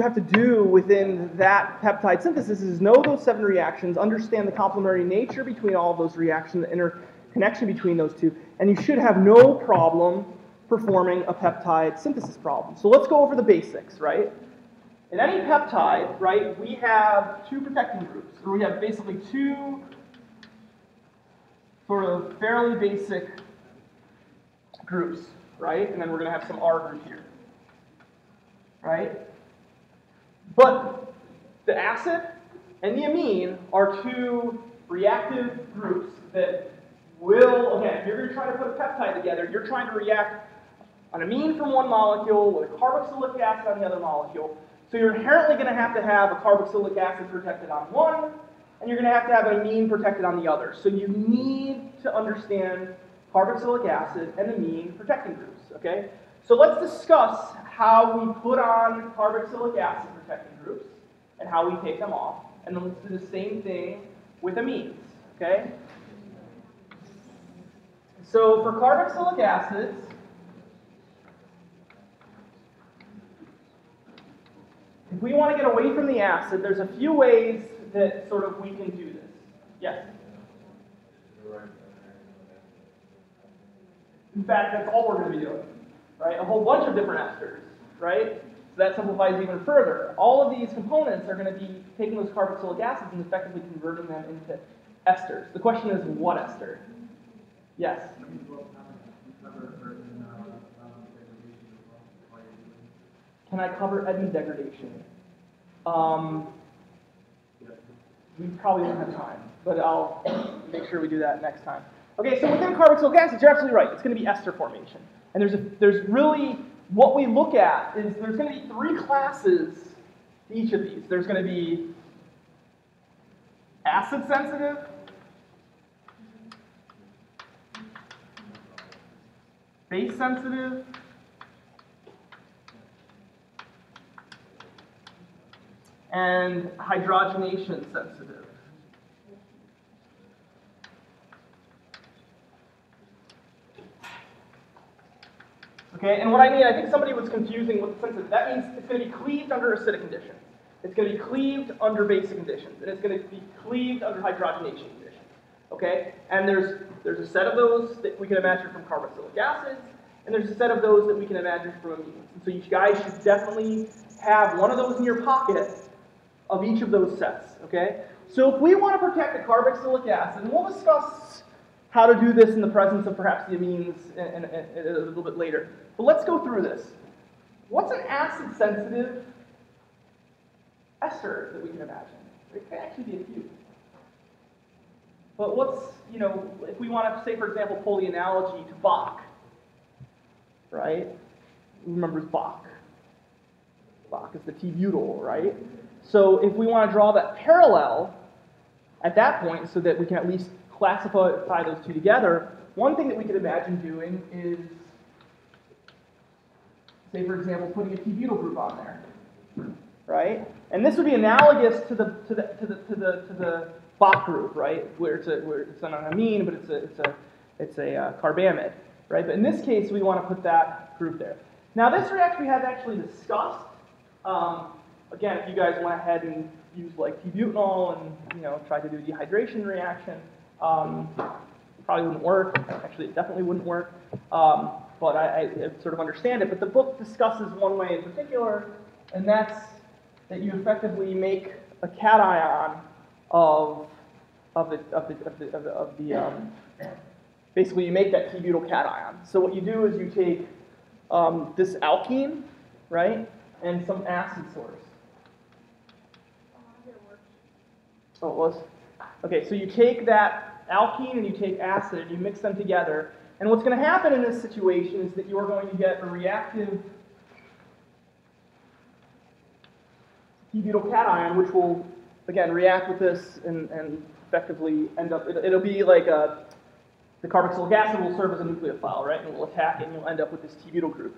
have to do within that peptide synthesis is know those 7 reactions, understand the complementary nature between all of those reactions, the interconnection between those two, and you should have no problem performing a peptide synthesis problem. So let's go over the basics, right? In any peptide, right, we have 2 protecting groups, or we have basically 2 sort of fairly basic groups, right? And then we're going to have some R group here, right? But the acid and the amine are 2 reactive groups that will, again, if you're going to try to put a peptide together, you're trying to react an amine from one molecule with a carboxylic acid on the other molecule. So you're inherently going to have a carboxylic acid protected on one, and you're going to have an amine protected on the other. So you need to understand carboxylic acid and amine protecting groups, okay? So let's discuss how we put on carboxylic acid protecting groups and how we take them off. And then let's do the same thing with amines, okay? So for carboxylic acids, if we want to get away from the acid, there's a few ways that sort of we can do this. Yes? In fact, that's all we're going to be doing, right? A whole bunch of different esters, right? So that simplifies even further. All of these components are going to be taking those carboxylic acids and effectively converting them into esters. The question is, what ester? Yes? Can I cover Edman degradation? We probably won't have time, but I'll make sure we do that next time. Okay, so within carboxylic acids, you're absolutely right. It's going to be ester formation. And there's really, what we look at is there's going to be 3 classes to each of these. There's going to be acid sensitive, base sensitive, and hydrogenation sensitive. Okay, and what I mean, I think somebody was confusing with sensitive. That means it's going to be cleaved under acidic conditions. It's going to be cleaved under basic conditions, and it's going to be cleaved under hydrogenation conditions. Okay, and there's a set of those that we can imagine from carboxylic acids, and there's a set of those that we can imagine from amines. And so you guys should definitely have one of those in your pocket of each of those sets, okay? So if we want to protect the carboxylic acid, and we'll discuss how to do this in the presence of perhaps the amines a little bit later. But let's go through this. What's an acid-sensitive ester that we can imagine? There can actually be a few. But what's, if we want to say, for example, pull the analogy to Bach, right? Who remembers Bach? Bach is the T-butyl, right? So if we want to draw that parallel at that point so that we can at least classify those two together, one thing that we could imagine doing is, say for example, putting a T-butyl group on there, right? And this would be analogous to the Bach group, right? Where it's not an amine, but it's a carbamide, right? But in this case, we want to put that group there. Now this reaction we have actually discussed. Again, if you guys went ahead and used like T-butanol and tried to do a dehydration reaction, probably wouldn't work. Actually, it definitely wouldn't work. But I sort of understand it. But the book discusses one way in particular, and that's that you effectively make a cation of the basically you make that T-butyl cation. So what you do is you take this alkene, right, and some acid source. Oh, it was? Okay, so you take that alkene and you take acid and you mix them together. And what's going to happen in this situation is that you are going to get a reactive T-butyl cation, which will, again, react with this and effectively end up, it'll be like the carboxylic acid will serve as a nucleophile, right? And it will attack it and you'll end up with this T-butyl group,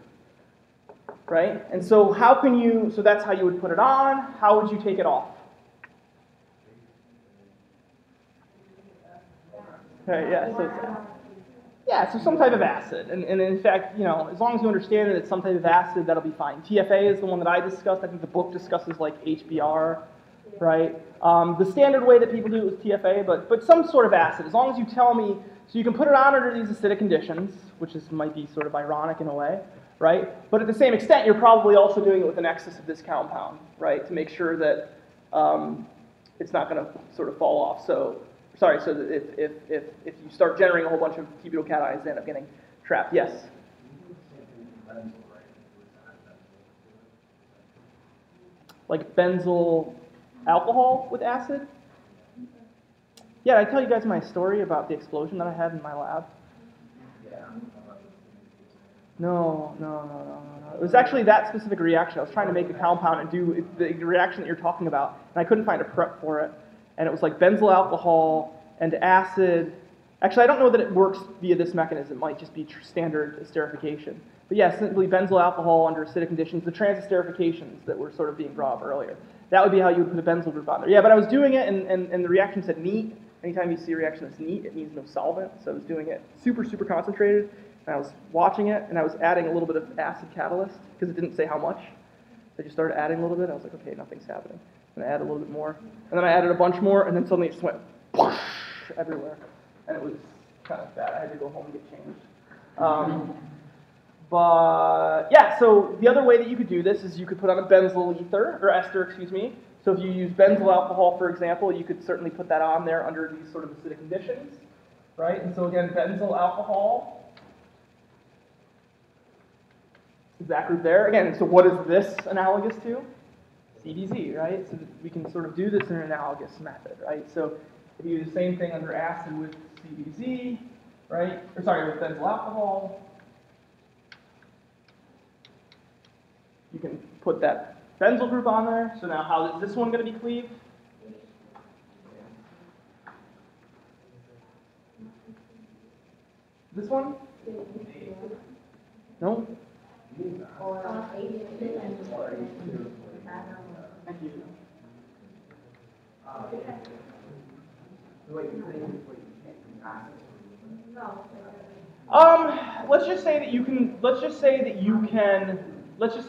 right? And so how can you, so that's how you would put it on. How would you take it off? Okay, so some type of acid. And in fact, you know, as long as you understand that it's some type of acid, that'll be fine. TFA is the one that I discussed. I think the book discusses like HBr, right? The standard way that people do it was TFA, but some sort of acid. As long as you tell me, so you can put it on under these acidic conditions, which might be sort of ironic in a way, right? But at the same extent, you're probably also doing it with an excess of this compound, right? To make sure that it's not going to sort of fall off. So that if you start generating a whole bunch of T-butyl cations, they end up getting trapped. Yes? Like benzyl alcohol with acid? Yeah, did I tell you guys my story about the explosion that I had in my lab? No. It was actually that specific reaction. I was trying to make a compound and do the reaction that you're talking about, and I couldn't find a prep for it. And it was like benzyl alcohol and acid. Actually, I don't know that it works via this mechanism. It might just be standard esterification. But yeah, simply benzyl alcohol under acidic conditions, the trans-esterifications that were sort of being brought up earlier. That would be how you would put a benzyl group on there. Yeah, but I was doing it, and the reaction said neat. Anytime you see a reaction that's neat, it means no solvent. So I was doing it super, super concentrated. And I was watching it, and I was adding a little bit of acid catalyst, because it didn't say how much. So I just started adding a little bit. I was like, okay, nothing's happening. And I added a little bit more. And then I added a bunch more, and then suddenly it just went whoosh, everywhere. And it was kind of bad. I had to go home and get changed. But yeah, so the other way that you could do this is you could put on a benzyl ether, or ester, excuse me. So if you use benzyl alcohol, for example, you could certainly put that on there under these sort of acidic conditions, right? And so again, benzyl alcohol is that group there. Again, so what is this analogous to? CBZ, right? So that we can sort of do this in an analogous method, right? So if you do the same thing under acid with CBZ, right? Or sorry, with benzyl alcohol, you can put that benzyl group on there. So now how is this one going to be cleaved? This one? No? Thank you. Let's just say that you can. Let's just say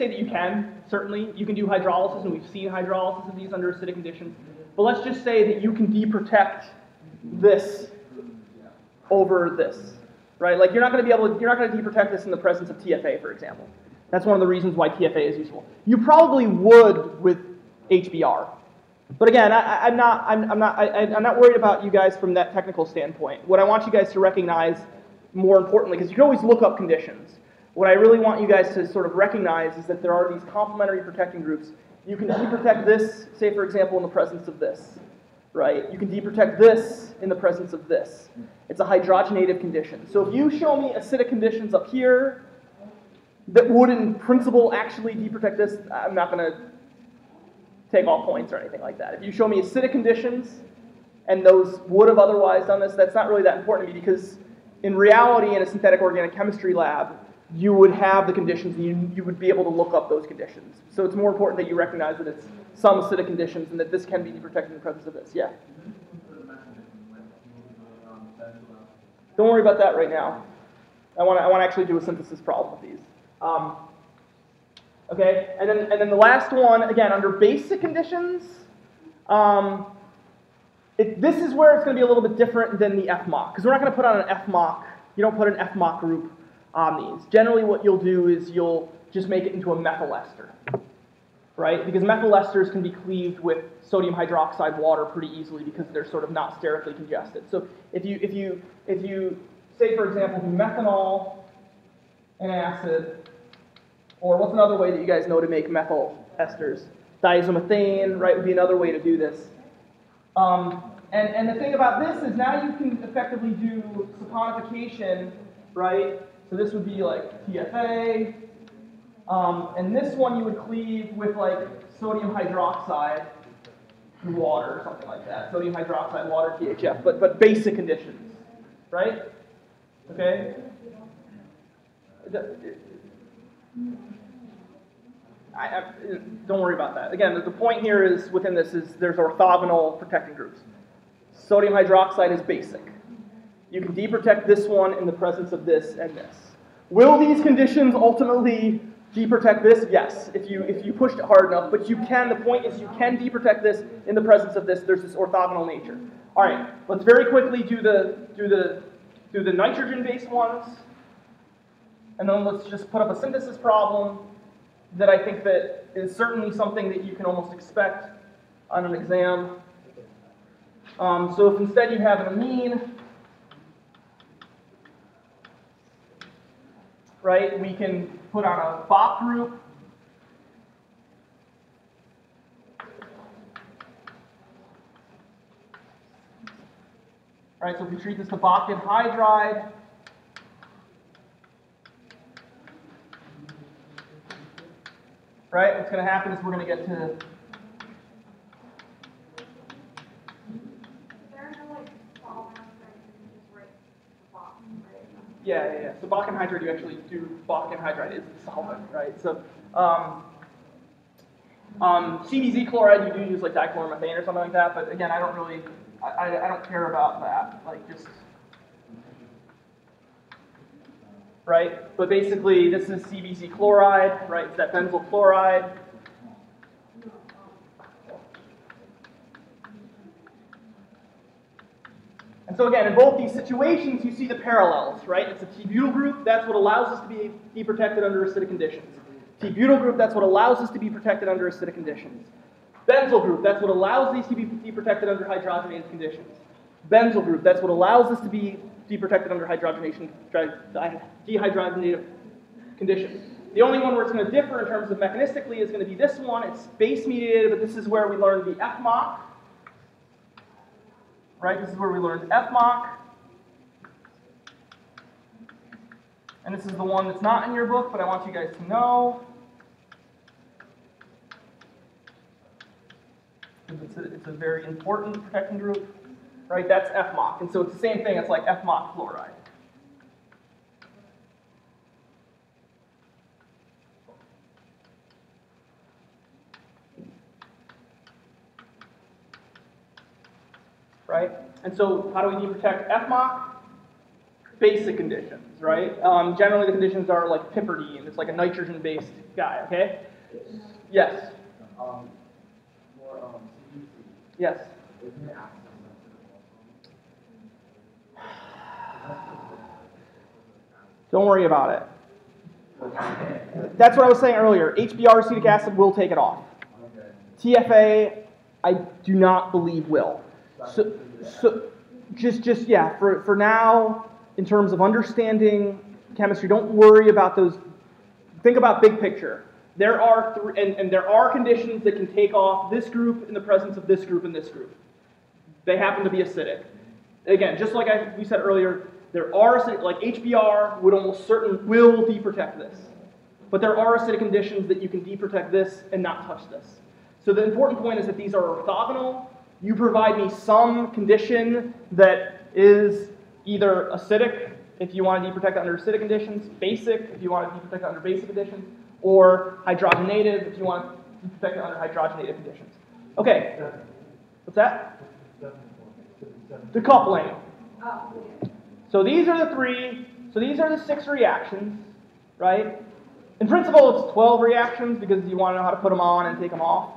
that you can. Certainly, you can do hydrolysis, and we've seen hydrolysis of these under acidic conditions. But let's just say that you can deprotect this over this, right? Like you're not going to deprotect this in the presence of TFA, for example. That's one of the reasons why TFA is useful. You probably would with HBr, but again, I'm not worried about you guys from that technical standpoint. What I want you guys to recognize, more importantly, because you can always look up conditions. What I really want you guys to sort of recognize is that there are these complementary protecting groups. You can deprotect this, say for example, in the presence of this, right? You can deprotect this in the presence of this. It's a hydrogenative condition. So if you show me acidic conditions up here that would in principle actually deprotect this, I'm not going to take all points or anything like that. If you show me acidic conditions and those would have otherwise done this, that's not really that important to me because in reality in a synthetic organic chemistry lab, you would have the conditions and you would be able to look up those conditions. So it's more important that you recognize that it's some acidic conditions and that this can be deprotected in the presence of this. Yeah? Don't worry about that right now. I want to actually do a synthesis problem with these. Okay, and then the last one, again, under basic conditions, this is where it's going to be a little bit different than the FMOC, because we're not going to put on an FMOC. You don't put an FMOC group on these. Generally what you'll do is you'll just make it into a methyl ester, right? right? Because methyl esters can be cleaved with sodium hydroxide water pretty easily because they're sort of not sterically congested. So if you say, for example, methanol and acid, or what's another way that you guys know to make methyl esters? Diazomethane, right, would be another way to do this. And the thing about this is now you can effectively do saponification, right? So this would be like TFA, and this one you would cleave with like sodium hydroxide and water or something like that. Sodium hydroxide, water, THF, but basic conditions, right? Okay? Don't worry about that. Again, the point here is within this is there's orthogonal protecting groups. Sodium hydroxide is basic. You can deprotect this one in the presence of this and this. Will these conditions ultimately deprotect this? Yes, if you pushed it hard enough. But you can. The point is you can deprotect this in the presence of this. There's this orthogonal nature. All right, let's very quickly do the nitrogen-based ones, and then let's just put up a synthesis problem that I think that is certainly something that you can almost expect on an exam. So if instead you have an amine, right, we can put on a Bach group. Right, so if we treat this to Bach anhydride, right, what's going to happen is we're going to get to Yeah. So Bach anhydride, you actually do Bach anhydride is the solvent, right? So CBZ chloride, you do use like dichloromethane or something like that, but again, I don't care about that. Like just right. But basically, this is CBZ chloride, right? It's that benzyl chloride. And so again, in both these situations, you see the parallels, right? It's a T-butyl group. That's what allows us to be protected under acidic conditions. T-butyl group, that's what allows us to be protected under acidic conditions. Benzyl group, that's what allows these to be protected under hydrogenated conditions. Benzyl group, that's what allows us to be protected under dehydrogenated conditions. The only one where it's going to differ in terms of mechanistically is going to be this one. It's base-mediated, but this is where we learned the FMOC. Right, this is where we learned FMOC. And this is the one that's not in your book, but I want you guys to know. It's a very important protecting group. Right, that's FMOC. And so it's the same thing, it's like FMOC fluoride. Right? And so how do we deprotect FMOC? Basic conditions, right? Generally the conditions are like piperidine. It's like a nitrogen-based guy, okay? Yes? For CBC, Yes? isn't it acid Don't worry about it. That's what I was saying earlier. HBr acetic acid will take it off. Okay. TFA, I do not believe will. So just yeah, for now, in terms of understanding chemistry, don't worry about those. Think about big picture. There are there are conditions that can take off this group in the presence of this group and this group. They happen to be acidic. Again, just like we said earlier, there are acidic, like HBr will deprotect this. But there are acidic conditions that you can deprotect this and not touch this. So the important point is that these are orthogonal. You provide me some condition that is either acidic, if you want to deprotect it under acidic conditions, basic, if you want to deprotect it under basic conditions, or hydrogenated, if you want to deprotect it under hydrogenated conditions. Okay. What's that? Decoupling. So these are the three. So these are the 6 reactions, right? In principle, it's 12 reactions because you want to know how to put them on and take them off.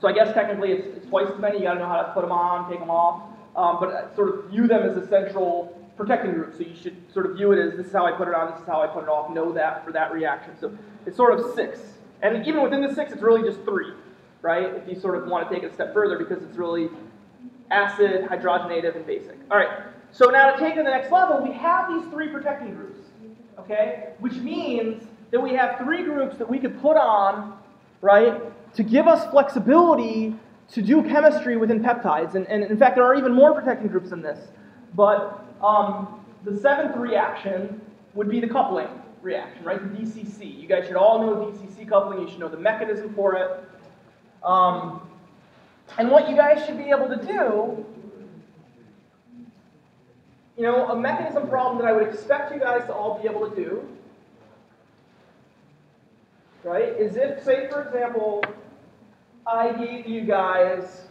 So I guess technically it's twice as many. You got to know how to put them on, take them off. But sort of view them as a central protecting group. So you should sort of view it as this is how I put it on, this is how I put it off. Know that for that reaction. So it's sort of 6. And even within the 6, it's really just 3, right? If you sort of want to take it a step further, because it's really acid, hydrogenated, and basic. All right, so now to take it to the next level, we have these 3 protecting groups, okay? Which means that we have 3 groups that we could put on, right, to give us flexibility to do chemistry within peptides. And in fact, there are even more protecting groups than this. But the 7th reaction would be the coupling reaction, right? The DCC. You guys should all know DCC coupling. You should know the mechanism for it. And what you guys should be able to do, you know, a mechanism problem that I would expect you guys to all be able to do, right, is if, say, for example, I gave you guys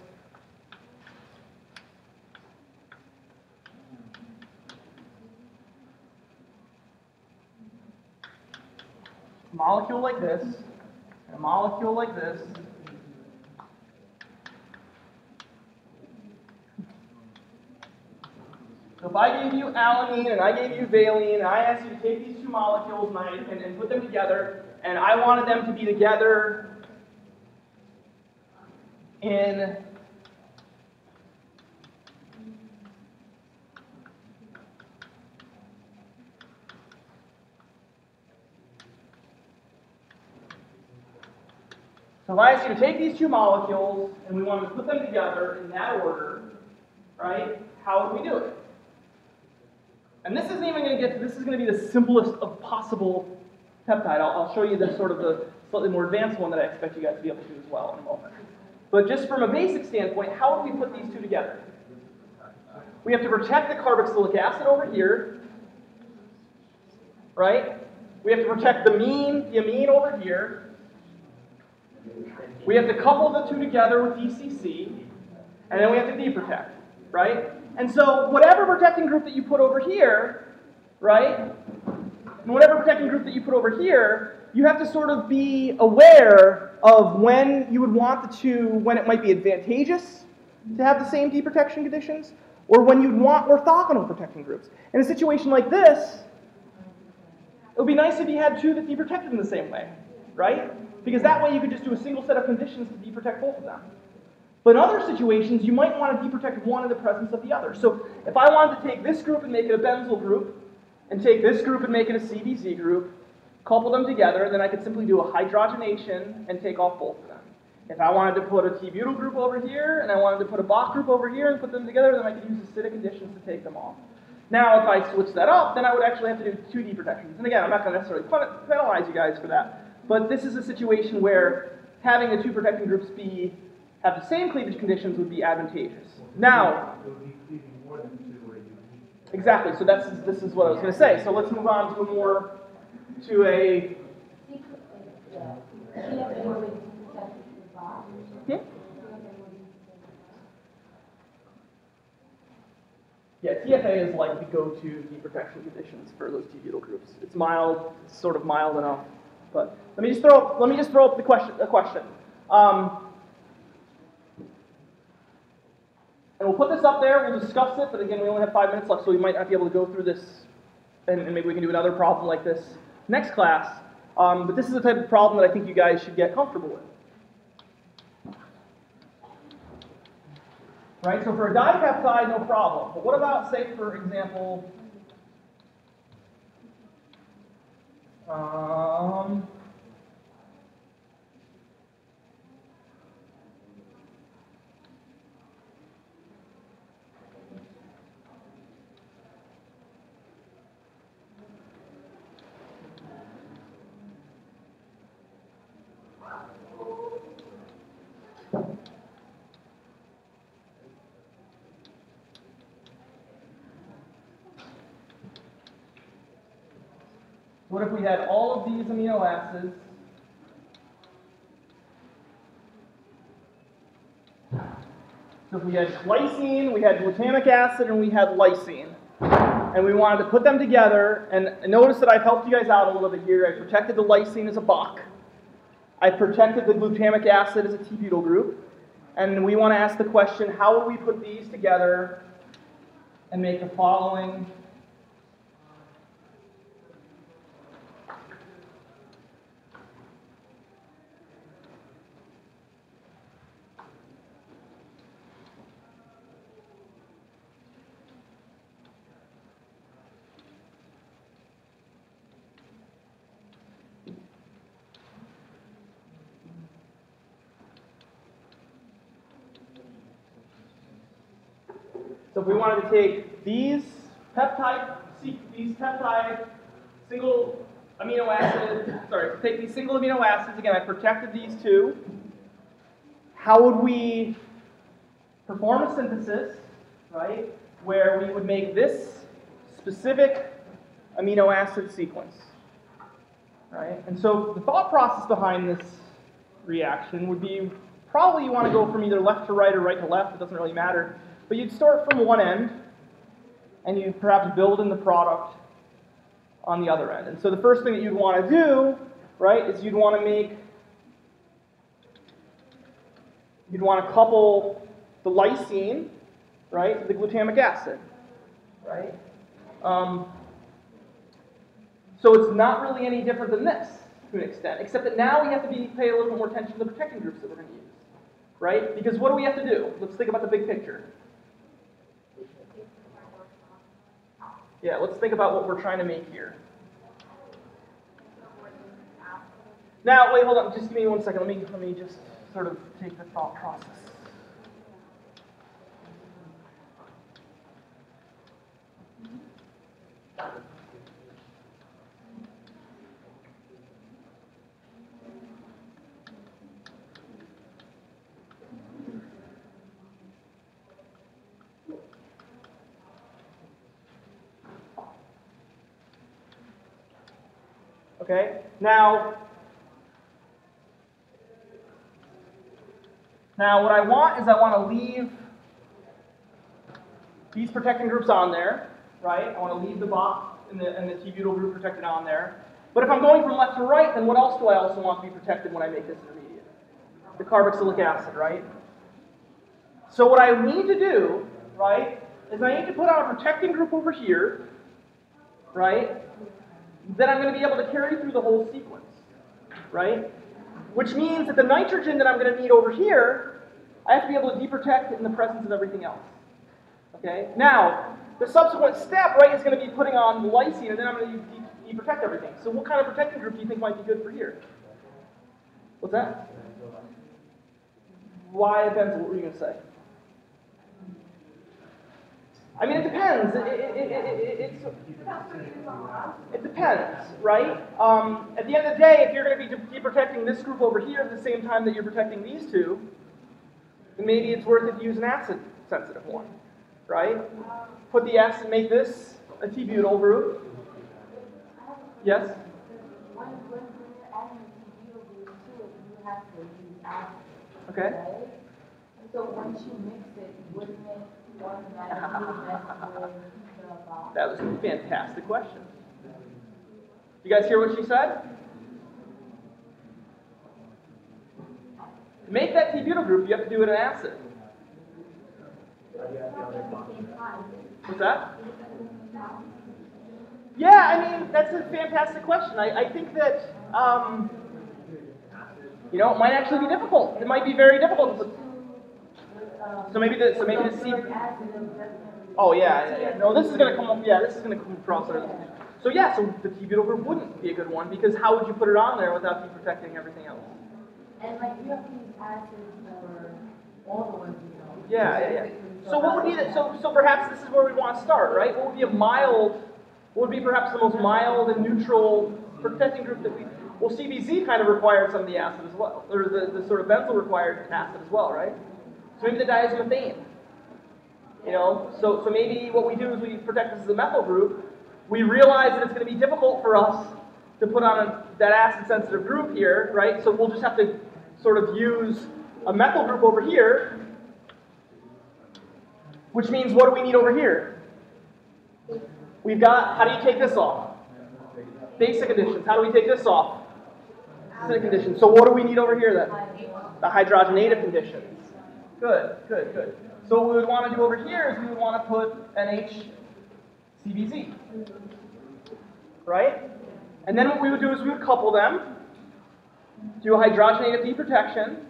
a molecule like this, and a molecule like this, so if I gave you alanine and I gave you valine, and I asked you to take these 2 molecules and put them together, and I wanted them to be together in so if I asked you to take these 2 molecules and we wanted to put them together in that order, right, how would we do it? And this isn't even going to get, this is going to be the simplest of possible peptide. I'll show you the sort of the slightly more advanced one that I expect you guys to be able to do as well in a moment. But just from a basic standpoint, how would we put these 2 together? We have to protect the carboxylic acid over here, right? We have to protect the amine over here. We have to couple the 2 together with DCC, and then we have to deprotect, right? And so whatever protecting group that you put over here, right, and whatever protecting group that you put over here, you have to sort of be aware of when you would want the 2, when it might be advantageous to have the same deprotection conditions, or when you'd want orthogonal protecting groups. In a situation like this, it would be nice if you had 2 that deprotected in the same way, right? Because that way you could just do a single set of conditions to deprotect both of them. But in other situations, you might want to deprotect one in the presence of the other. So if I wanted to take this group and make it a benzyl group, and take this group and make it a CBZ group, couple them together, then I could simply do a hydrogenation and take off both of them. If I wanted to put a T-butyl group over here, and I wanted to put a Boc group over here and put them together, then I could use acidic conditions to take them off. Now, if I switch that up, then I would actually have to do 2 deprotections. And again, I'm not going to necessarily penalize you guys for that, but this is a situation where having the 2 protecting groups have the same cleavage conditions would be advantageous. Now, exactly. So this is what I was going to say. So let's move on to a. Yeah, TFA is like the go-to deprotection conditions for those T-butyl groups. It's mild, it's sort of mild enough. But let me just throw up a question. And we'll put this up there, we'll discuss it, but again, we only have 5 minutes left, so we might not be able to go through this, and maybe we can do another problem like this next class. But this is the type of problem that I think you guys should get comfortable with. Right, so for a dipeptide, no problem. But what about, say, for example, what if we had all of these amino acids so if we had glycine, we had glutamic acid, and we had lysine, and we wanted to put them together, and notice that I've helped you guys out a little bit here. I protected the lysine as a Boc. I protected the glutamic acid as a T-butyl group, and we want to ask the question, how would we put these together and make the following So if we wanted to take these peptide single amino acids, take these single amino acids, again, I protected these two. How would we perform a synthesis, right, where we would make this specific amino acid sequence, right? And so the thought process behind this reaction would be probably you want to go from either left to right or right to left, it doesn't really matter, but you'd start from one end and you'd perhaps build in the product on the other end. And so the first thing that you'd want to do, right, is you'd want to couple the lysine, right, to the glutamic acid, right? So it's not really any different than this to an extent, except that now we have to pay a little bit more attention to the protecting groups that we're going to use, right? Because what do we have to do? Let's think about the big picture. Yeah, let's think about what we're trying to make here. Now, wait, hold on. Just give me 1 second. Let me just sort of take the thought process. Okay, now what I want is I want to leave these protecting groups on there, right? I want to leave the box and the T-butyl group protected on there. But if I'm going from left to right, then what else do I also want to be protected when I make this intermediate? The carboxylic acid, right? So what I need to do, right, is I need to put on a protecting group over here, right? Then I'm going to be able to carry through the whole sequence, right? Which means that the nitrogen that I'm going to need over here, I have to be able to deprotect in the presence of everything else. Okay? Now, the subsequent step, right, is going to be putting on the lysine, and then I'm going to deprotect everything. So what kind of protecting group do you think might be good for here? What's that? Why a benzyl? What were you going to say? I mean, it depends. It depends, right? At the end of the day, if you're going to be deprotecting this group over here at the same time that you're protecting these two, then maybe it's worth it to use an acid-sensitive one, right? Put the acid, make this a T-butyl group. Yes? When you're adding a T-butyl group to it, you have to use acid. Okay. Right? So once you mix it, wouldn't it automatically mess with the bond? That was a fantastic question. You guys hear what she said? To make that T-butyl group, you have to do it in acid. What's that? Yeah, I mean, that's a fantastic question. I think that, it might actually be difficult. It might be very difficult. So maybe the C. Oh yeah. No, this is going to come up. Yeah, this is going to come across. So yeah, so the T-butyl group wouldn't be a good one because how would you put it on there without deprotecting everything else? And like you have to use acid for all the ones you know. Yeah. So what would be the, so perhaps this is where we want to start, right? What would be perhaps the most mild and neutral protecting group that well, CBZ kind of required some of the acid as well, or the sort of benzyl required acid as well, right? So maybe the diazomethane. So maybe what we do is we protect this as a methyl group. We realize that it's going to be difficult for us to put on that acid-sensitive group here, right? So we'll just have to sort of use a methyl group over here, which means what do we need over here? We've got, how do you take this off? Basic additions. How do we take this off? Acidic conditions. So what do we need over here then? The hydrogenated conditions. Good. So what we would want to do over here is we would want to put NHCBZ. Right? And then what we would do is we would couple them, do a hydrogenated deprotection,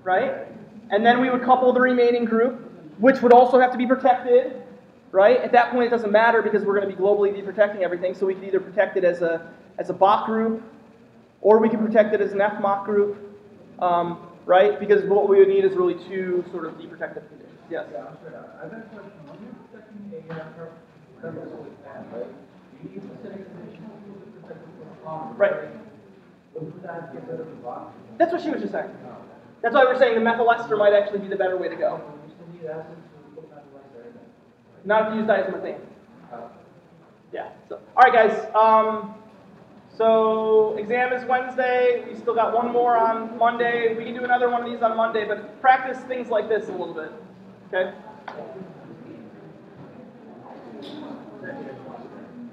right? And then we would couple the remaining group, which would also have to be protected, right? At that point it doesn't matter because we're going to be globally deprotecting everything, so we can either protect it as a Bach group, or we can protect it as an FMOC group, right? Because what we would need is really two sort of deprotective conditions. Yes? Yeah, I'm sorry. I have a question. When you Right. That's what she was just saying. That's why we're saying the methyl ester might actually be the better way to go. Not if you use diazomethane. Yeah. So, all right, guys. So exam is Wednesday. We still got one more on Monday. We can do another one of these on Monday, but practice things like this a little bit. Okay.